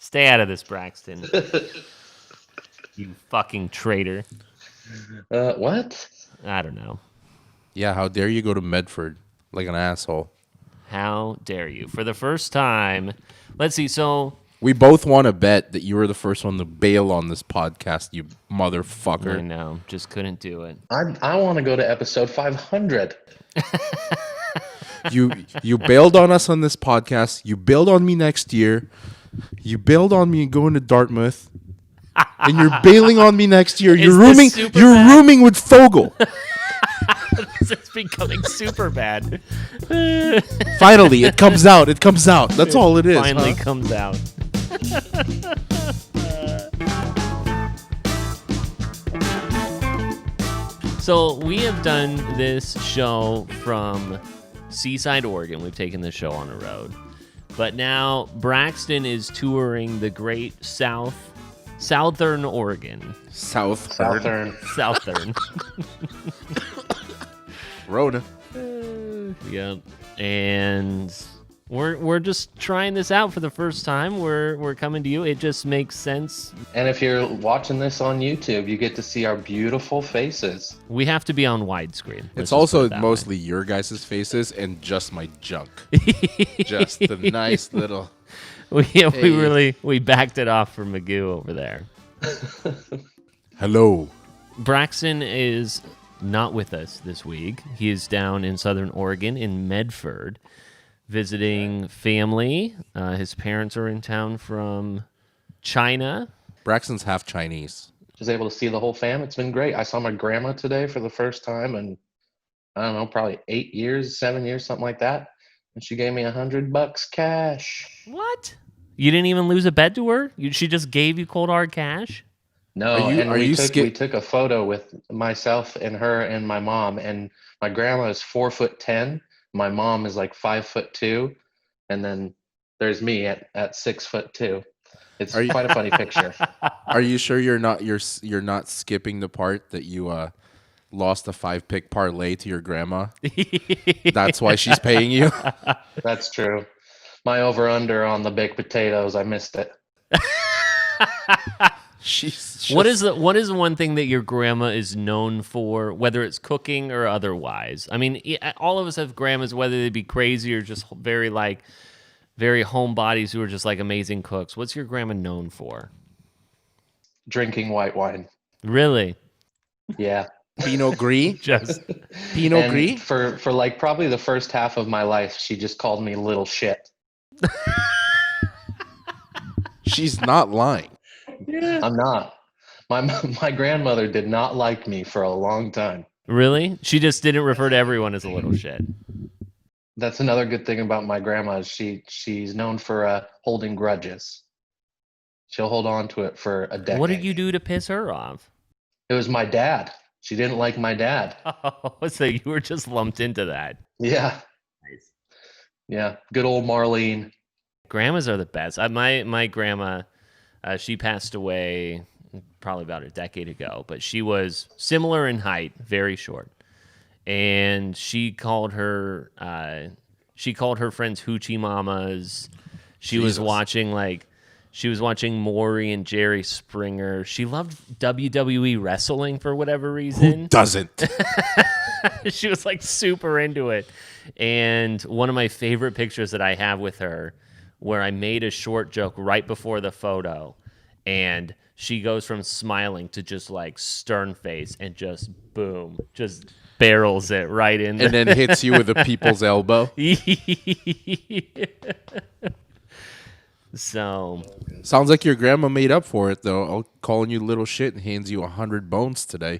Stay out of this, Braxton. You fucking traitor. What? I don't know. Yeah, how dare you go to Medford like an asshole? How dare you? For the first time, let's see. So we both want to bet that you were the first one to bail on this podcast, you motherfucker. I know, just couldn't do it. I want to go to episode 500. You bailed on us on this podcast. You bailed on me next year. You bailed on me going to Dartmouth. And you're bailing on me next year. You're rooming with Fogel. It's becoming super bad. Finally, it comes out. It comes out. That's all it is. Finally comes out. So we have done this show from Seaside, Oregon. We've taken the show on the road. But now Braxton is touring the great Southern Oregon. Southern. Rhoda. Yep. And we're just trying this out for the first time. We're coming to you. It just makes sense. And if you're watching this on YouTube, you get to see our beautiful faces. We have to be on widescreen. It's also mostly your guys' faces and just my junk. Just the nice little... We backed it off for Magoo over there. Hello. Braxton is not with us this week. He is down in Southern Oregon in Medford visiting family. His parents are in town from China. Braxton's half Chinese. Was able to see the whole fam. It's been great. I saw my grandma today for the first time in, I don't know, probably 8 years, 7 years, something like that. And she gave me $100 cash. What? You didn't even lose a bet to her? She just gave you cold hard cash? No, we took a photo with myself and her and my mom, and my grandma is 4'10". My mom is like 5'2", and then there's me at 6'2". It's quite a funny picture. Are you sure you're not skipping the part that you lost a 5-pick parlay to your grandma? That's why she's paying you? That's true. My over-under on the baked potatoes, I missed it. What is the one thing that your grandma is known for, whether it's cooking or otherwise? I mean, all of us have grandmas, whether they be crazy or just very homebodies who are just like amazing cooks. What's your grandma known for? Drinking white wine. Really? Yeah. Pinot Gris? Just Pinot Gris? For like probably the first half of my life, she just called me little shit. She's not lying. Yeah. I'm not. My grandmother did not like me for a long time. Really? She just didn't refer to everyone as a little shit. That's another good thing about my grandma. She's known for holding grudges. She'll hold on to it for a decade. What did you do to piss her off? It was my dad. She didn't like my dad. Oh, so you were just lumped into that. Yeah. Nice. Yeah. Good old Marlene. Grandmas are the best. My grandma, she passed away probably about a decade ago, but she was similar in height, very short. And she called her friends hoochie mamas. She was watching Maury and Jerry Springer. She loved WWE wrestling for whatever reason. Who doesn't? She was like super into it. And one of my favorite pictures that I have with her, where I made a short joke right before the photo, and she goes from smiling to just like stern face and just boom, just barrels it right in and then hits you with a people's elbow. So sounds like your grandma made up for it, though. I'll calling you little shit and hands you 100 bones today.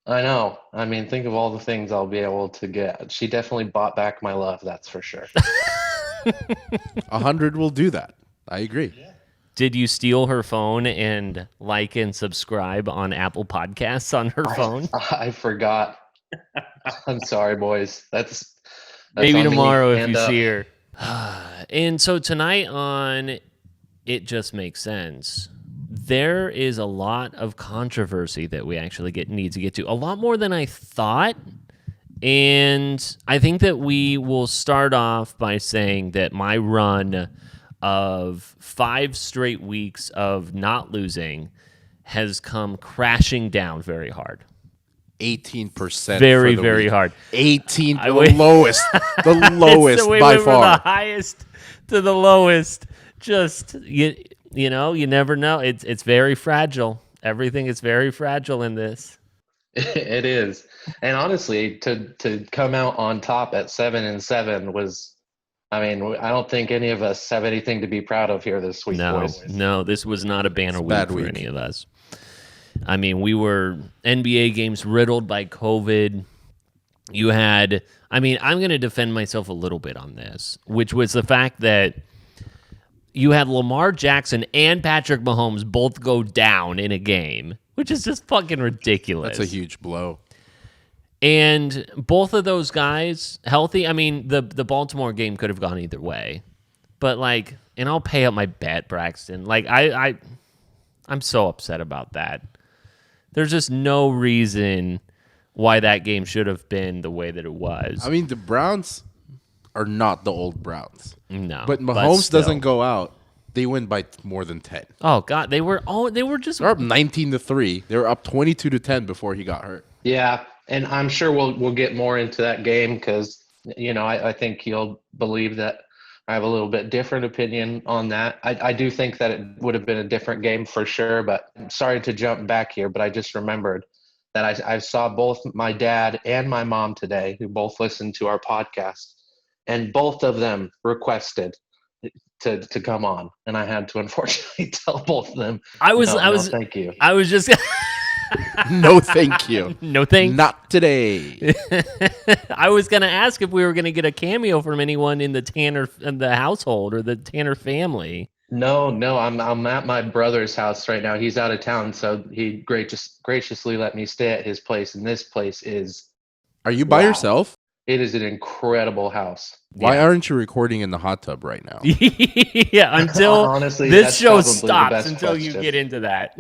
I know. I mean, think of all the things I'll be able to get. She definitely bought back my love, that's for sure. 100 will do that. I agree. Yeah. Did you steal her phone and like and subscribe on Apple Podcasts on her phone? I forgot. I'm sorry, boys. That's maybe tomorrow if you see her. And so tonight on It Just Makes Sense, there is a lot of controversy that we actually need to get to. A lot more than I thought. And I think that we will start off by saying that my run of 5 straight weeks of not losing has come crashing down very hard. 18%. Very, very hard. 18, the lowest. The lowest so we by went far. From the highest to the lowest. Just, you know, you never know. It's very fragile. Everything is very fragile in this. It is. And honestly, to come out on top at 7-7 was, I mean, I don't think any of us have anything to be proud of here this week, boys. No, this was not a banner week for any of us. I mean, we were NBA games riddled by COVID. You had, I mean, I'm going to defend myself a little bit on this, which was the fact that you had Lamar Jackson and Patrick Mahomes both go down in a game, which is just fucking ridiculous. That's a huge blow. And both of those guys healthy. I mean, the Baltimore game could have gone either way, but like, and I'll pay up my bet, Braxton. Like, I'm so upset about that. There's just no reason why that game should have been the way that it was. I mean, the Browns are not the old Browns. No, but Mahomes doesn't go out. They win by more than 10. Oh God, they were just They're up 19-3. They were up 22-10 before he got hurt. Yeah, and I'm sure we'll get more into that game because I think you'll believe that I have a little bit different opinion on that. I do think that it would have been a different game for sure. But I'm sorry to jump back here, but I just remembered that I saw both my dad and my mom today, who both listened to our podcast. And both of them requested to come on, and I had to unfortunately tell both of them. No, thank you. I was just no, thank you. No, thanks. Not today. I was gonna ask if we were gonna get a cameo from anyone in the household or the Tanner family. No, I'm at my brother's house right now. He's out of town, so he graciously let me stay at his place, and this place is. Are you by yourself? It is an incredible house. Why aren't you recording in the hot tub right now? Yeah, until honestly, this show stops until you get into that.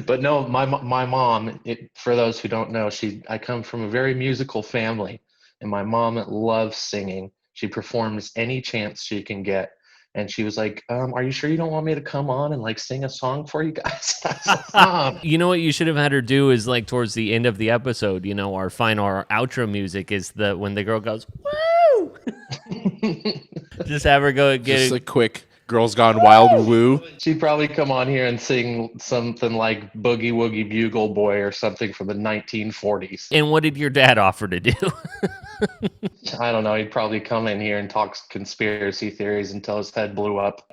But no, my mom, for those who don't know, I come from a very musical family, and my mom loves singing. She performs any chance she can get. And she was like, are you sure you don't want me to come on and like sing a song for you guys? You know what you should have had her do is like towards the end of the episode, our outro music is when the girl goes, woo! Just have her go get just a quick Girls Gone Wild woo. She'd probably come on here and sing something like Boogie Woogie Bugle Boy or something from the 1940s. And what did your dad offer to do? I don't know. He'd probably come in here and talk conspiracy theories until his head blew up.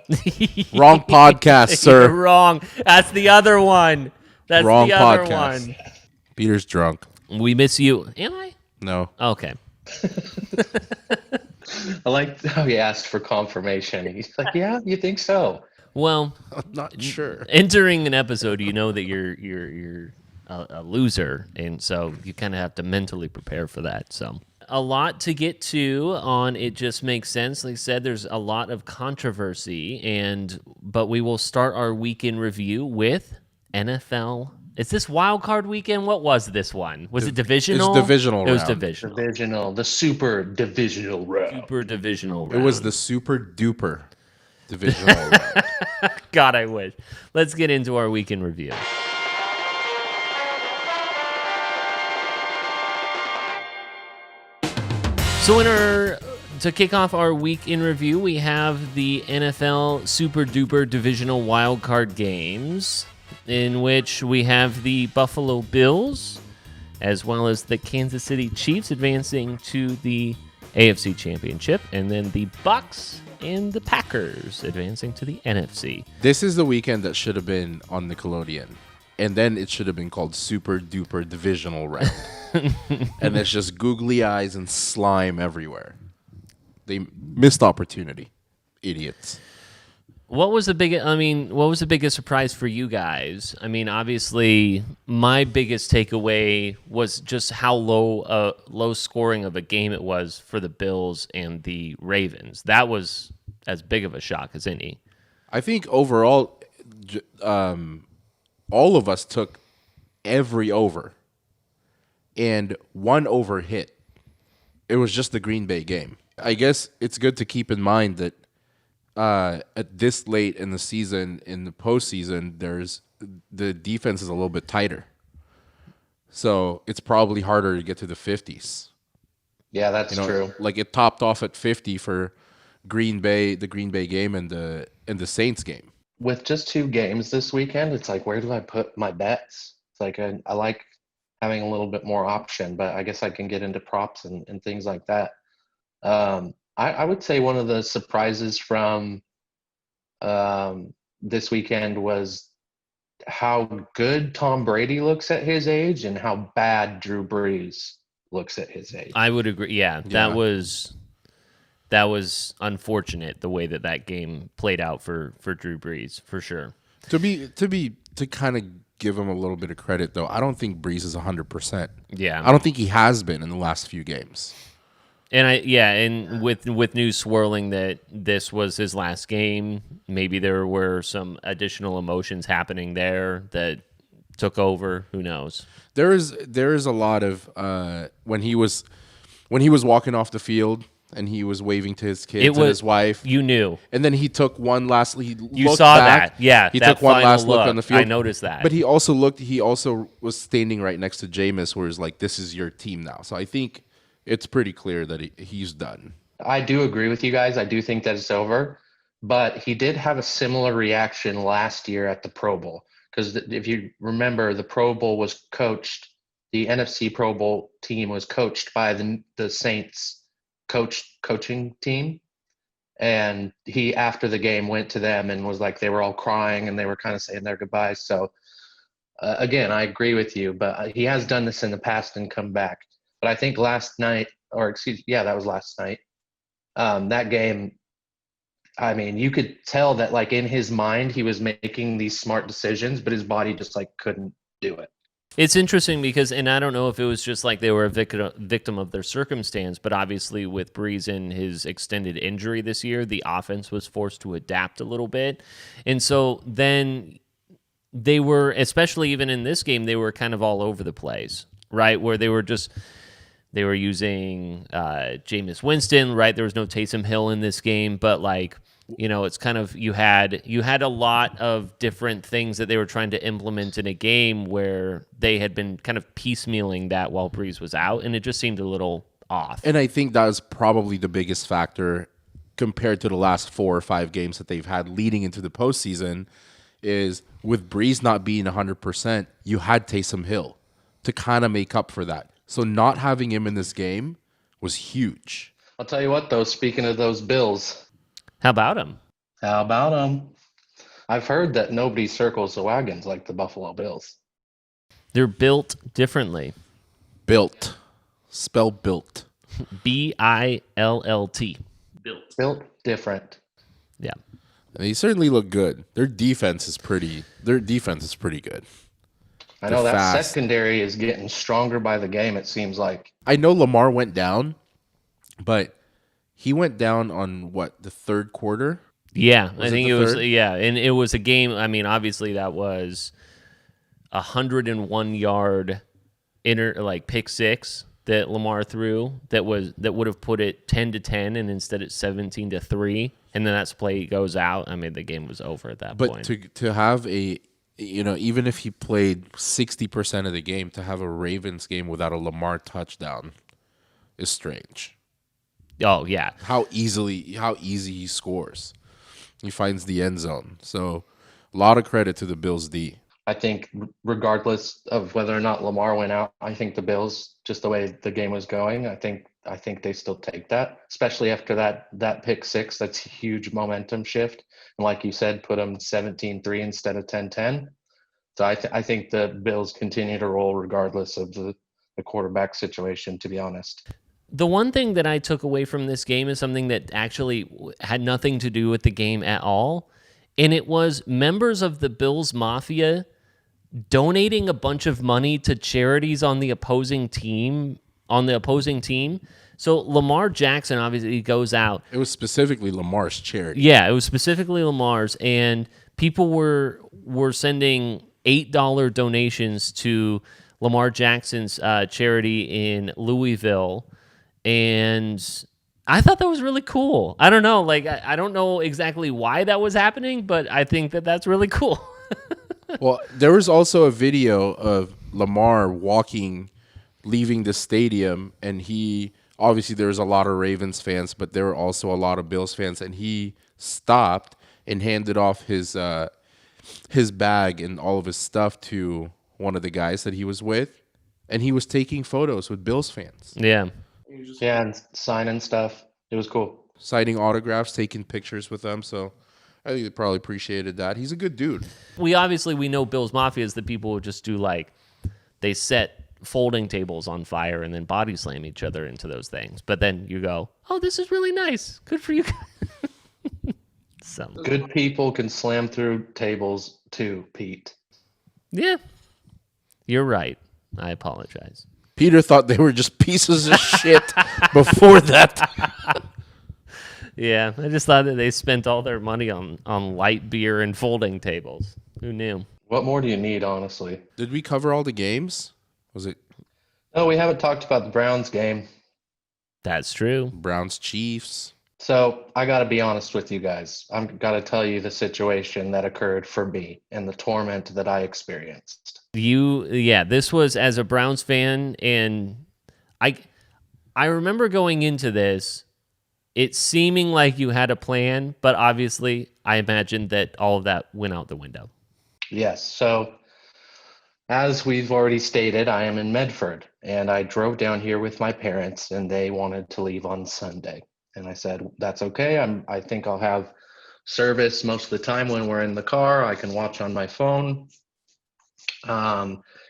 Wrong podcast, sir. You're wrong. That's the other one. That's wrong the other podcast. One. Peter's drunk. We miss you. Am I? No. Okay. I like how he asked for confirmation. He's like, "Yeah, you think so?" Well, I'm not sure. Entering an episode, you know that you're a loser, and so you kind of have to mentally prepare for that. So, a lot to get to on It Just Makes Sense. Like I said, there's a lot of controversy, but we will start our weekend review with NFL. Is this wild card weekend? What was this one? Was it divisional? It's divisional. It was divisional. Divisional. The super divisional round. Super divisional round. It was the super duper divisional round. God, I wish. Let's get into our weekend review. So to kick off our week in review, we have the NFL Super Duper Divisional Wildcard games, in which we have the Buffalo Bills, as well as the Kansas City Chiefs advancing to the AFC Championship, and then the Bucs and the Packers advancing to the NFC. This is the weekend that should have been on Nickelodeon, and then it should have been called Super Duper Divisional Round. And it's just googly eyes and slime everywhere. They missed opportunity. Idiots. What was the biggest surprise for you guys? I mean, obviously, my biggest takeaway was just how low scoring of a game it was for the Bills and the Ravens. That was as big of a shock as any. I think overall, all of us took every over, and one over hit. It was just the Green Bay game. I guess it's good to keep in mind that at this late in the season, in the postseason, the defense is a little bit tighter. So it's probably harder to get to the 50s. Yeah, that's true. Like it topped off at 50 for the Green Bay game and the Saints game. With just 2 games this weekend, it's like, where do I put my bets? It's like I like having a little bit more option, but I guess I can get into props and things like that. I would say one of the surprises from this weekend was how good Tom Brady looks at his age and how bad Drew Brees looks at his age. I would agree. Yeah. That was unfortunate the way that game played out for Drew Brees, for sure. To kind of give him a little bit of credit though, I don't think Brees is 100%. Yeah. I don't think he has been in the last few games. And with news swirling that this was his last game, maybe there were some additional emotions happening there that took over. Who knows? There is a lot of when he was walking off the field and he was waving to his kids and his wife. You knew. And then he took one last. You saw back. that, yeah. He took one last look on the field. I noticed that. But he also was standing right next to Jameis, where he's like, "This is your team now." So I think it's pretty clear that he's done. I do agree with you guys. I do think that it's over. But he did have a similar reaction last year at the Pro Bowl. Because if you remember, the Pro Bowl was coached, the NFC Pro Bowl team was coached by the Saints coaching team. And he, after the game, went to them and was like, they were all crying and they were kind of saying their goodbyes. So, again, I agree with you. But he has done this in the past and come back. But I think last night, that was last night. That game, I mean, you could tell that like in his mind, he was making these smart decisions, but his body just like couldn't do it. It's interesting because, and I don't know if it was just like they were a victim of their circumstance, but obviously with Brees and his extended injury this year, the offense was forced to adapt a little bit. And so then they were, especially even in this game, they were kind of all over the place, right? Where they were using Jameis Winston, right? There was no Taysom Hill in this game, but like, it's kind of you had a lot of different things that they were trying to implement in a game where they had been kind of piecemealing that while Brees was out, and it just seemed a little off. And I think that was probably the biggest factor compared to the last 4 or 5 games that they've had leading into the postseason is with Brees not being 100%, you had Taysom Hill to kind of make up for that. So not having him in this game was huge. I'll tell you what, though, speaking of those Bills. How about him? I've heard that nobody circles the wagons like the Buffalo Bills. They're built differently. Built. Spell built. BILLT. Built different. Yeah. They certainly look good. Their defense is pretty good. I know that secondary is getting stronger by the game, it seems like. I know Lamar went down, but he went down on the third quarter? Yeah, I think it was, and it was a game. I mean, obviously that was 101-yard pick six that Lamar threw that would have put it 10-10, and instead it's 17-3, and then that play goes out. I mean, the game was over at that point. But to have even if he played 60% of the game, to have a Ravens game without a Lamar touchdown is strange. Oh, yeah. How easy he scores. He finds the end zone. So a lot of credit to the Bills D. I think regardless of whether or not Lamar went out, I think the Bills, just the way the game was going, I think they still take that, especially after that pick six. That's a huge momentum shift. And like you said, put them 17-3 instead of 10-10. So I think the Bills continue to roll regardless of the quarterback situation, to be honest. The one thing that I took away from this game is something that actually had nothing to do with the game at all, and it was members of the Bills Mafia donating a bunch of money to charities on the opposing team. So Lamar Jackson obviously goes out. It was specifically Lamar's charity. Yeah, it was specifically Lamar's, and people were sending $8 donations to Lamar Jackson's charity in Louisville. And I thought that was really cool. I don't know. Like, I don't know exactly why that was happening, but I think that that's really cool. Well, there was also a video of Lamar leaving the stadium, and obviously there was a lot of Ravens fans, but there were also a lot of Bills fans, and he stopped and handed off his bag and all of his stuff to one of the guys that he was with, and he was taking photos with Bills fans. Yeah. Yeah, and signing stuff. It was cool. Signing autographs, taking pictures with them, so I think they probably appreciated that. He's a good dude. We know Bills Mafia is the people who just do like, they set folding tables on fire and then body slam each other into those things. But then you go, oh, this is really nice. Good for you guys. Good people can slam through tables too, Pete. Yeah. You're right. I apologize. Peter thought they were just pieces of shit before that. Yeah, I just thought that they spent all their money on light beer and folding tables. Who knew? What more do you need, honestly? Did we cover all the games? Was it? No, we haven't talked about the Browns game. That's true. Browns Chiefs. So I got to be honest with you guys. I've got to tell you the situation that occurred for me and the torment that I experienced. This was as a Browns fan, and I remember going into this, it seeming like you had a plan, but obviously I imagine that all of that went out the window. Yes. So as we've already stated, I am in Medford, and I drove down here with my parents, and they wanted to leave on Sunday. And I said, that's okay. I think I'll have service most of the time when we're in the car. I can watch on my phone.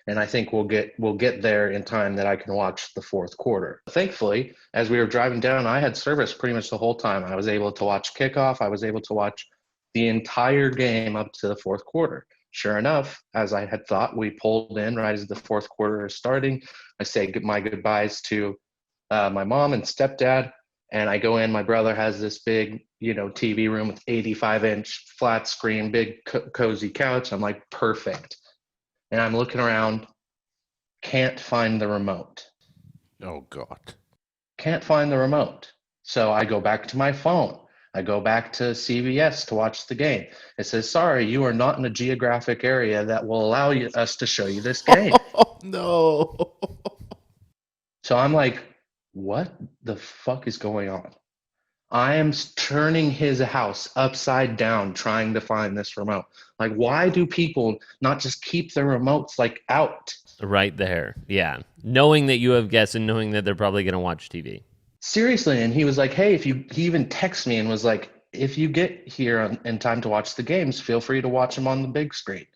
And I think we'll get there in time that I can watch the fourth quarter. Thankfully, as we were driving down, I had service pretty much the whole time. I was able to watch kickoff. I was able to watch the entire game up to the fourth quarter. Sure enough, as I had thought, we pulled in right as the fourth quarter is starting. I say my goodbyes to my mom and stepdad. And I go in, my brother has this big, TV room with 85-inch flat screen, big cozy couch. I'm like, perfect. And I'm looking around, can't find the remote. Oh, God. Can't find the remote. So I go back to my phone. I go back to CBS to watch the game. It says, sorry, you are not in a geographic area that will allow us to show you this game. Oh, no. So I'm like, what the fuck is going on? I am turning his house upside down trying to find this remote. Like, why do people not just keep their remotes out? Right there. Yeah. Knowing that you have guests and knowing that they're probably going to watch TV. Seriously. And he was like, hey, he even texted me and was like, if you get here in time to watch the games, feel free to watch them on the big screen.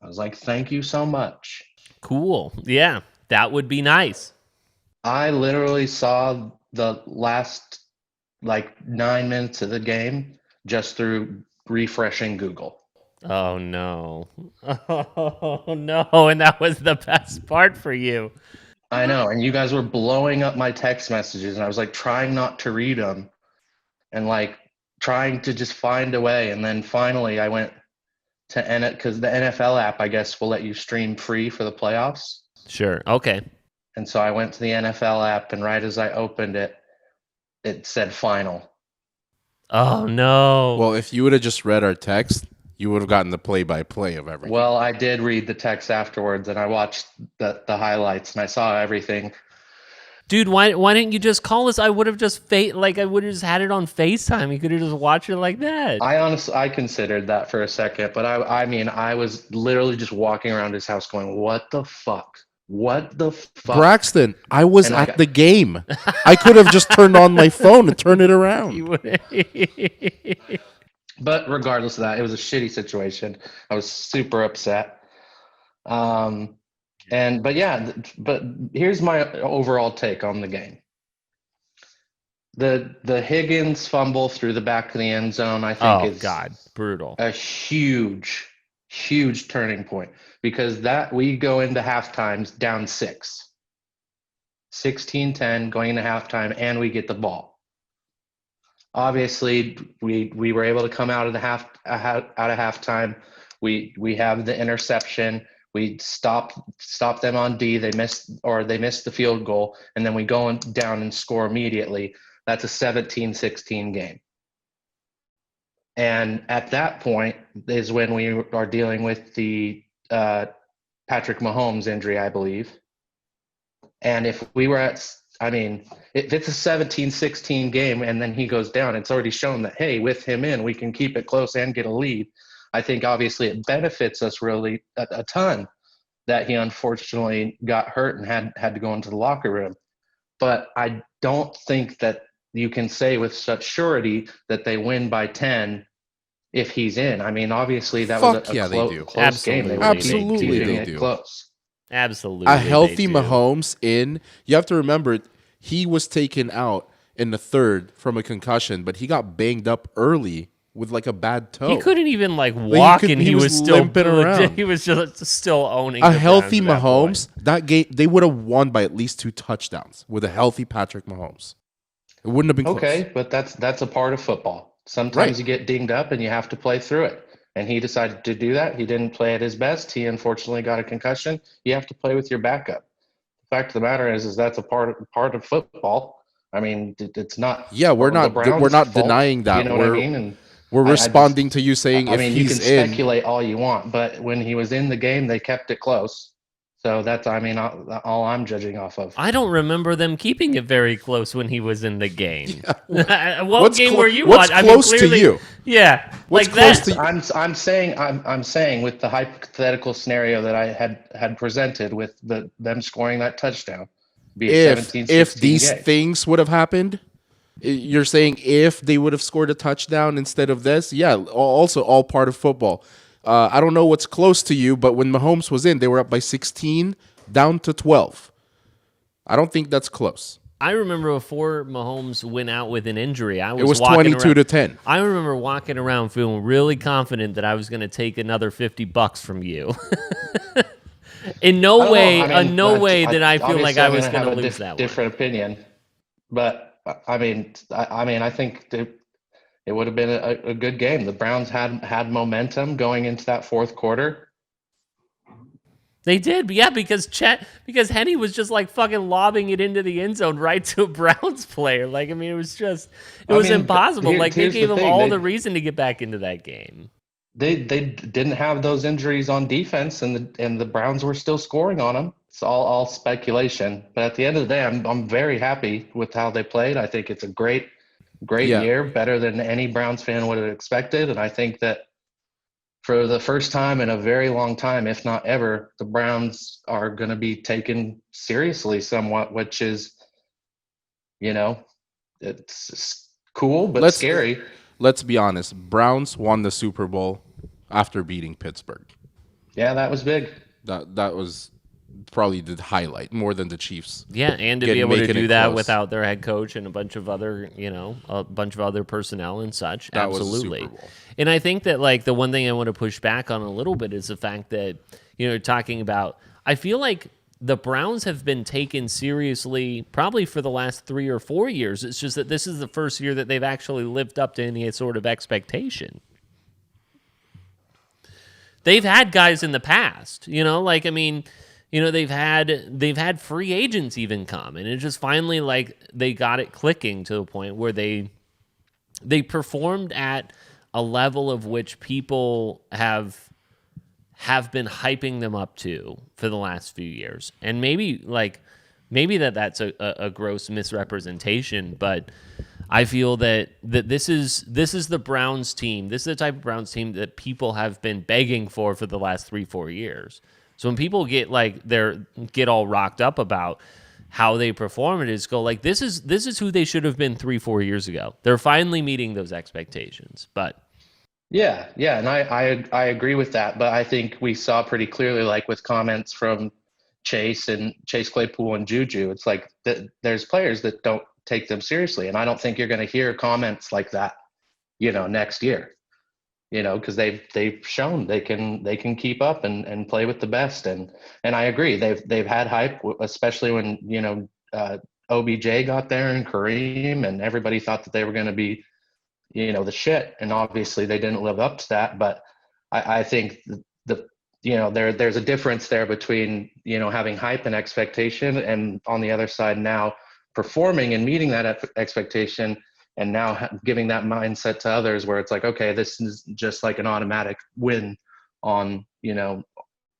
I was like, thank you so much. Cool. Yeah. That would be nice. I literally saw the last 9 minutes of the game just through refreshing Google. Oh, no. Oh, no. And that was the best part for you. I know. And you guys were blowing up my text messages, and I was trying not to read them and trying to just find a way. And then finally I went to because the NFL app, I guess, will let you stream free for the playoffs. Sure. Okay. And so I went to the NFL app, and right as I opened it, it said final. Oh, no. Well, if you would have just read our text, you would have gotten the play-by-play of everything. Well, I did read the text afterwards, and I watched the highlights, and I saw everything. Dude, why didn't you just call us? I would have just had it on FaceTime. You could have just watched it like that. I considered that for a second, but I was literally just walking around his house going, what the fuck? What the fuck? Braxton, I was at the game. I could have just turned on my phone and turned it around. But regardless of that, it was a shitty situation. I was super upset. But here's my overall take on the game. The Higgins fumble through the back of the end zone, I think, is brutal. A huge turning point, because that we go into halftime down 16-10 going into halftime, and we get the ball. Obviously, we were able to come out of halftime. We have the interception. We stop them on D. They missed the field goal, and then we go down and score immediately. that's a 17-16 game. And at that point is when we are dealing with the Patrick Mahomes injury, I believe. And if we were at, if it's a 17-16 game and then he goes down, it's already shown that, hey, with him in, we can keep it close and get a lead. I think obviously it benefits us really a ton that he unfortunately got hurt and had to go into the locker room. But I don't think that you can say with such surety that they win by 10 if he's in. I mean, obviously that was a close game. They were keeping it close. Absolutely. A healthy Mahomes in. You have to remember, he was taken out in the third from a concussion, but he got banged up early with like a bad toe. He couldn't even walk, and he was still limping around. He was just still owning a healthy Mahomes. That game, they would have won by at least 2 touchdowns with a healthy Patrick Mahomes. It wouldn't have been close. Okay, but that's a part of football. Sometimes you get dinged up and you have to play through it. And he decided to do that. He didn't play at his best. He unfortunately got a concussion. You have to play with your backup. The fact of the matter is that's a part of football. I mean, it's not. Yeah, we're not denying that. You know what I mean? And we're responding to you saying if you he's can speculate all you want, but when he was in the game, they kept it close. So that's, all I'm judging off of. I don't remember them keeping it very close when he was in the game. Yeah. What game were you what's watching? Close to you? Yeah, what's close to you? I'm saying with the hypothetical scenario that I had presented with them scoring that touchdown. If these things would have happened, you're saying if they would have scored a touchdown instead of this, yeah, also all part of football. I don't know what's close to you, but when Mahomes was in, they were up by 16, down to 12. I don't think that's close. I remember before Mahomes went out with an injury, it was 22-10. I remember walking around feeling really confident that I was going to take another $50 from you. In no way did I feel like I was going to lose that one. Different opinion, but I think it would have been a good game. The Browns had momentum going into that fourth quarter. They did, yeah, because Henny was just fucking lobbing it into the end zone right to a Browns player. It was impossible. They gave him all the reason to get back into that game. They didn't have those injuries on defense, and the Browns were still scoring on them. It's all speculation. But at the end of the day, I'm very happy with how they played. I think it's a great year, better than any Browns fan would have expected. And I think that for the first time in a very long time, if not ever, the Browns are going to be taken seriously somewhat, which is, it's cool, but scary. Let's be honest. Browns won the Super Bowl after beating Pittsburgh. Yeah, that was big. That was probably the highlight more than the Chiefs. Yeah, and to be able to do that without their head coach and a bunch of other personnel and such. That absolutely. Was Super Bowl. And I think that the one thing I want to push back on a little bit is the fact that talking about, I feel like the Browns have been taken seriously probably for the last 3 or 4 years. It's just that this is the first year that they've actually lived up to any sort of expectation. They've had guys in the past, they've had free agents even come, and it just finally they got it clicking to a point where they performed at a level of which people have been hyping them up to for the last few years. And maybe that's a gross misrepresentation, but I feel that this is the Browns team. This is the type of Browns team that people have been begging for the last 3-4 years. So when people get all rocked up about how they perform, this is who they should have been 3-4 years ago. They're finally meeting those expectations. But yeah, and I agree with that. But I think we saw pretty clearly, with comments from Chase Claypool and Juju, it's there's players that don't take them seriously, and I don't think you're going to hear comments like that, next year. Because they've shown they can keep up and play with the best, and I agree they've had hype, especially when OBJ got there and Kareem, and everybody thought that they were going to be the shit, and obviously they didn't live up to that. But I think there's a difference there between having hype and expectation, and on the other side now performing and meeting that expectation, and now giving that mindset to others where it's like, okay, this is just like an automatic win on,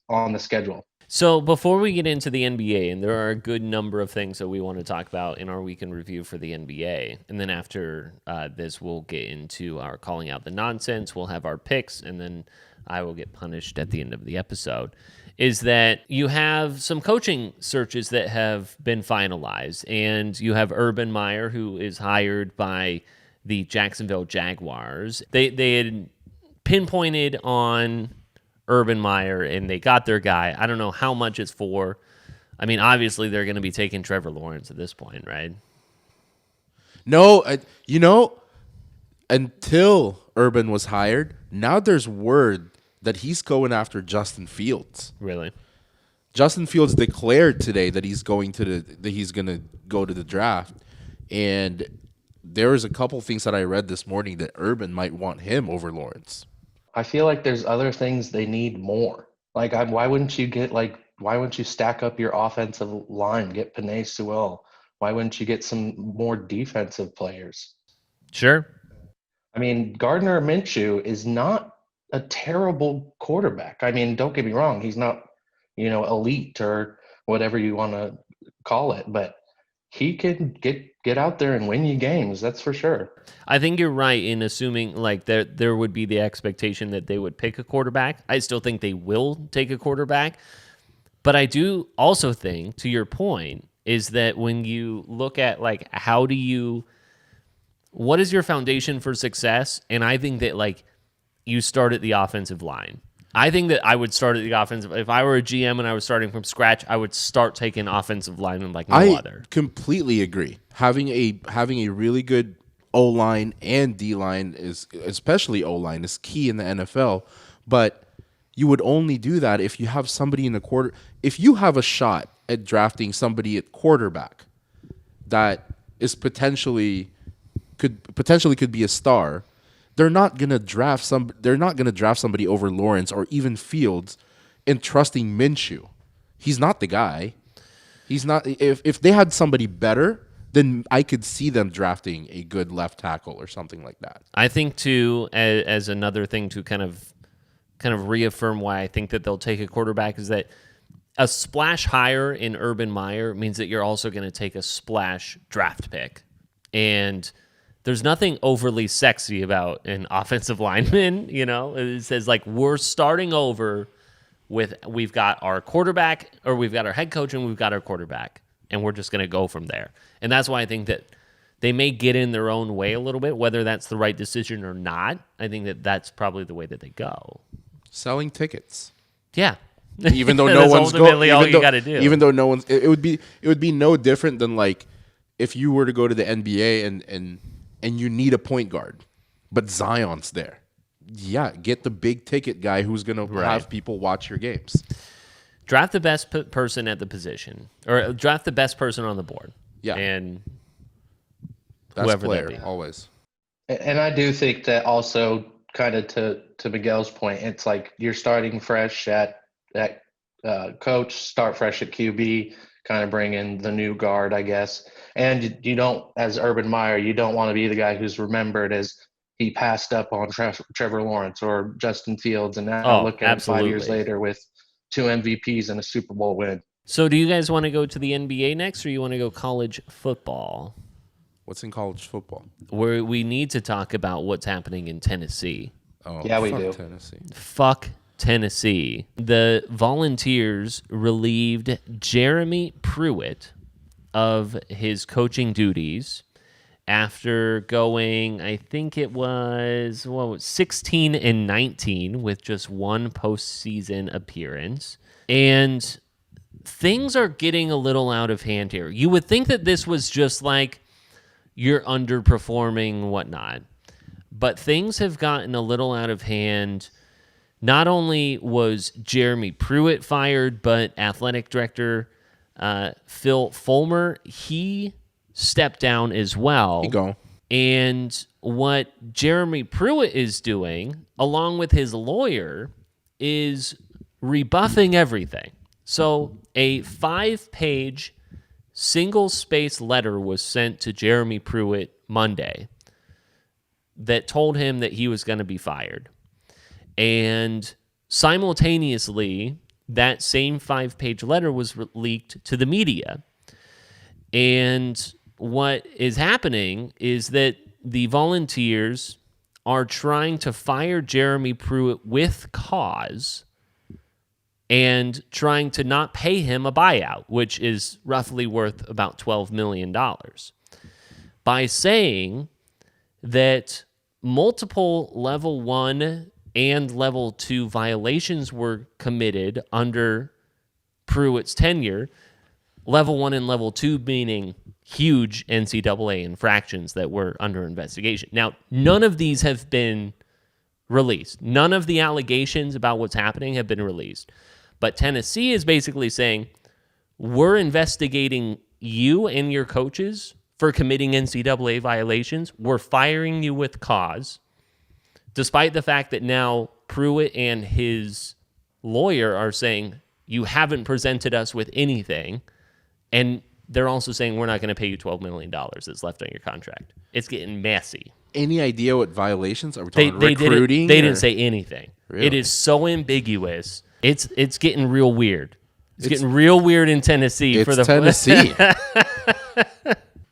on the schedule. So before we get into the NBA, and there are a good number of things that we want to talk about in our weekend review for the NBA, and then after this, we'll get into our calling out the nonsense, we'll have our picks, and then I will get punished at the end of the episode, is that you have some coaching searches that have been finalized, and you have Urban Meyer, who is hired by the Jacksonville Jaguars. They had pinpointed on Urban Meyer, and they got their guy. I don't know how much it's for. I mean, obviously, they're going to be taking Trevor Lawrence at this point, right? No, until Urban was hired, now there's word that he's going after Justin Fields. Really? Justin Fields declared today that he's going to go to the draft, and there was a couple things that I read this morning that Urban might want him over Lawrence. I feel like there's other things they need more. Like, why wouldn't you stack up your offensive line, get Penei Sewell? Why wouldn't you get some more defensive players? Sure. I mean, Gardner Minshew is not a terrible quarterback. I mean, don't get me wrong. He's not, elite or whatever you want to call it, but he can get out there and win you games. That's for sure. I think you're right in assuming like there would be the expectation that they would pick a quarterback. I still think they will take a quarterback, but I do also think, to your point, is that when you look at like what is your foundation for success? And I think that like you start at the offensive line. I think that I would start at the offensive. If I were a GM and I was starting from scratch, I would start taking offensive linemen like no other. I completely agree. Having a really good O-line and D-line especially O-line is key in the NFL, but you would only do that if you have somebody in the quarter. If you have a shot at drafting somebody at quarterback that is could be a star, they're not gonna draft somebody over Lawrence or even Fields and trusting Minshew. He's not the guy. He's not. If they had somebody better, then I could see them drafting a good left tackle or something like that. I think too, as another thing to kind of reaffirm why I think that they'll take a quarterback, is that a splash hire in Urban Meyer means that you're also going to take a splash draft pick, and there's nothing overly sexy about an offensive lineman. It says like we're starting over we've got our quarterback, or we've got our head coach, and we've got our quarterback, and we're just going to go from there. And that's why I think that they may get in their own way a little bit, whether that's the right decision or not. I think that that's probably the way that they go. Selling tickets. Yeah. Even though no one's going, all you got to do. Even though no one's, it would be no different than like if you were to go to the NBA and you need a point guard, but Zion's there. Yeah, get the big ticket guy who's going to have people watch your games. Draft the best person at the position, or draft the best person on the board. Yeah, and best whoever player that be. Always. And I do think that also, kind of to Miguel's point, it's like you're starting fresh at coach, start fresh at QB, kind of bring in the new guard, I guess. And you don't, as Urban Meyer, you don't want to be the guy who's remembered as he passed up on Trevor Lawrence or Justin Fields, and now look at him 5 years later with 2 MVPs and a Super Bowl win. So do you guys want to go to the NBA next, or you want to go college football? What's in college football? Where we need to talk about what's happening in Tennessee. Oh, yeah, we do. Tennessee. Fuck Tennessee. The Volunteers relieved Jeremy Pruitt of his coaching duties after going, I think it was 16-19 with just one postseason appearance. And things are getting a little out of hand here. You would think that this was just like you're underperforming, whatnot. But things have gotten a little out of hand. Not only was Jeremy Pruitt fired, but athletic director Phil Fulmer, he stepped down as well. He go. And what Jeremy Pruitt is doing, along with his lawyer, is rebuffing everything. So a 5-page single-space letter was sent to Jeremy Pruitt Monday that told him that he was going to be fired. And simultaneously, that same 5-page letter was leaked to the media. And what is happening is that the Volunteers are trying to fire Jeremy Pruitt with cause and trying to not pay him a buyout, which is roughly worth about $12 million, by saying that multiple level 1 and level 2 violations were committed under Pruitt's tenure. Level 1 and level 2 meaning huge NCAA infractions that were under investigation. Now, none of these have been released. None of the allegations about what's happening have been released. But Tennessee is basically saying, we're investigating you and your coaches for committing NCAA violations. We're firing you with cause, despite the fact that now Pruitt and his lawyer are saying, you haven't presented us with anything. And they're also saying, we're not going to pay you $12 million that's left on your contract. It's getting messy. Any idea what violations? Are we talking recruiting? They didn't say anything. Really? It is so ambiguous. It's getting real weird. It's getting real weird in Tennessee. It's Tennessee.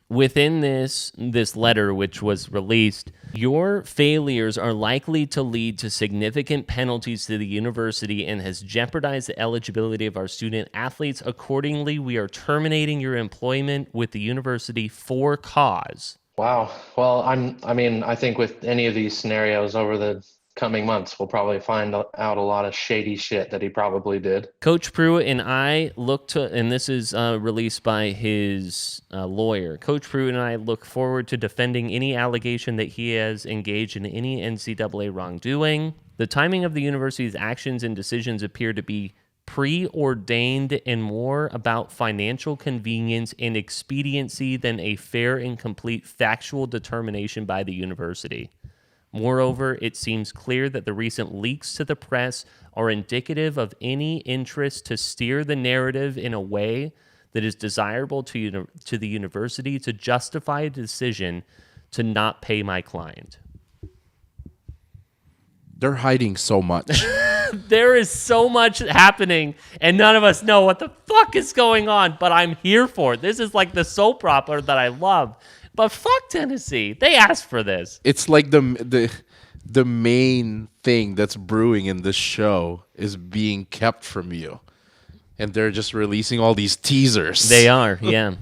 Within this letter, which was released, your failures are likely to lead to significant penalties to the university and has jeopardized the eligibility of our student athletes. Accordingly, we are terminating your employment with the university for cause. Wow. Well, I think with any of these scenarios over the coming months, we'll probably find out a lot of shady shit that he probably did. Coach Pruitt and I look to, and this is released by his lawyer, Coach Pruitt and I look forward to defending any allegation that he has engaged in any NCAA wrongdoing. The timing of the university's actions and decisions appear to be preordained and more about financial convenience and expediency than a fair and complete factual determination by the university. Moreover, it seems clear that the recent leaks to the press are indicative of any interest to steer the narrative in a way that is desirable to the university to justify a decision to not pay my client. They're hiding so much. There is so much happening, and none of us know what the fuck is going on, but I'm here for it. This is like the soap opera that I love. But fuck Tennessee. They asked for this. It's like the main thing that's brewing in this show is being kept from you. And they're just releasing all these teasers. They are, yeah.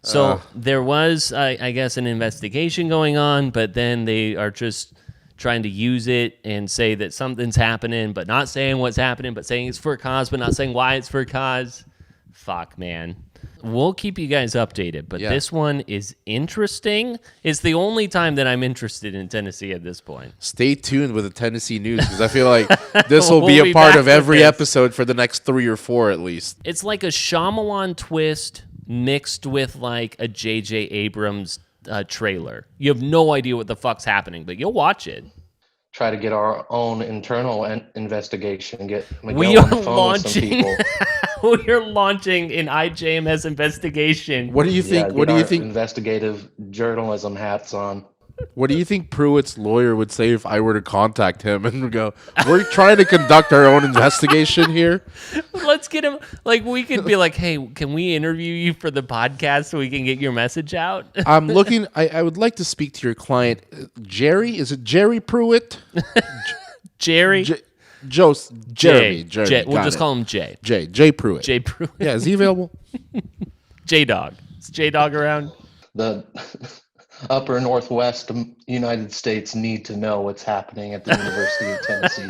So there was, I guess, an investigation going on, but then they are just trying to use it and say that something's happening, but not saying what's happening, but saying it's for a cause, but not saying why it's for a cause. Fuck, man. We'll keep you guys updated, but This one is interesting. It's the only time that I'm interested in Tennessee at this point. Stay tuned with the Tennessee news, because I feel like this will be a part of every episode for the next 3 or 4 at least. It's like a Shyamalan twist mixed with like a J.J. Abrams trailer. You have no idea what the fuck's happening, but you'll watch it. Try to get our own internal investigation. Get Miguel we are on the phone launching. with some people. We are launching an IJMS investigation. What do you think? What do you think? Investigative journalism hats on. What do you think Pruitt's lawyer would say if I were to contact him and go, "We're trying to conduct our own investigation here"? Let's get him. Like, we could be like, "Hey, can we interview you for the podcast so we can get your message out?" I'm looking. I would like to speak to your client, Jerry. Is it Jerry Pruitt? Jerry. Jeremy. We'll just call him Jay. Jay Pruitt. Jay Pruitt. Yeah, is he available? J-Dog. Is J-Dog around? The upper Northwest United States need to know what's happening at the University of Tennessee.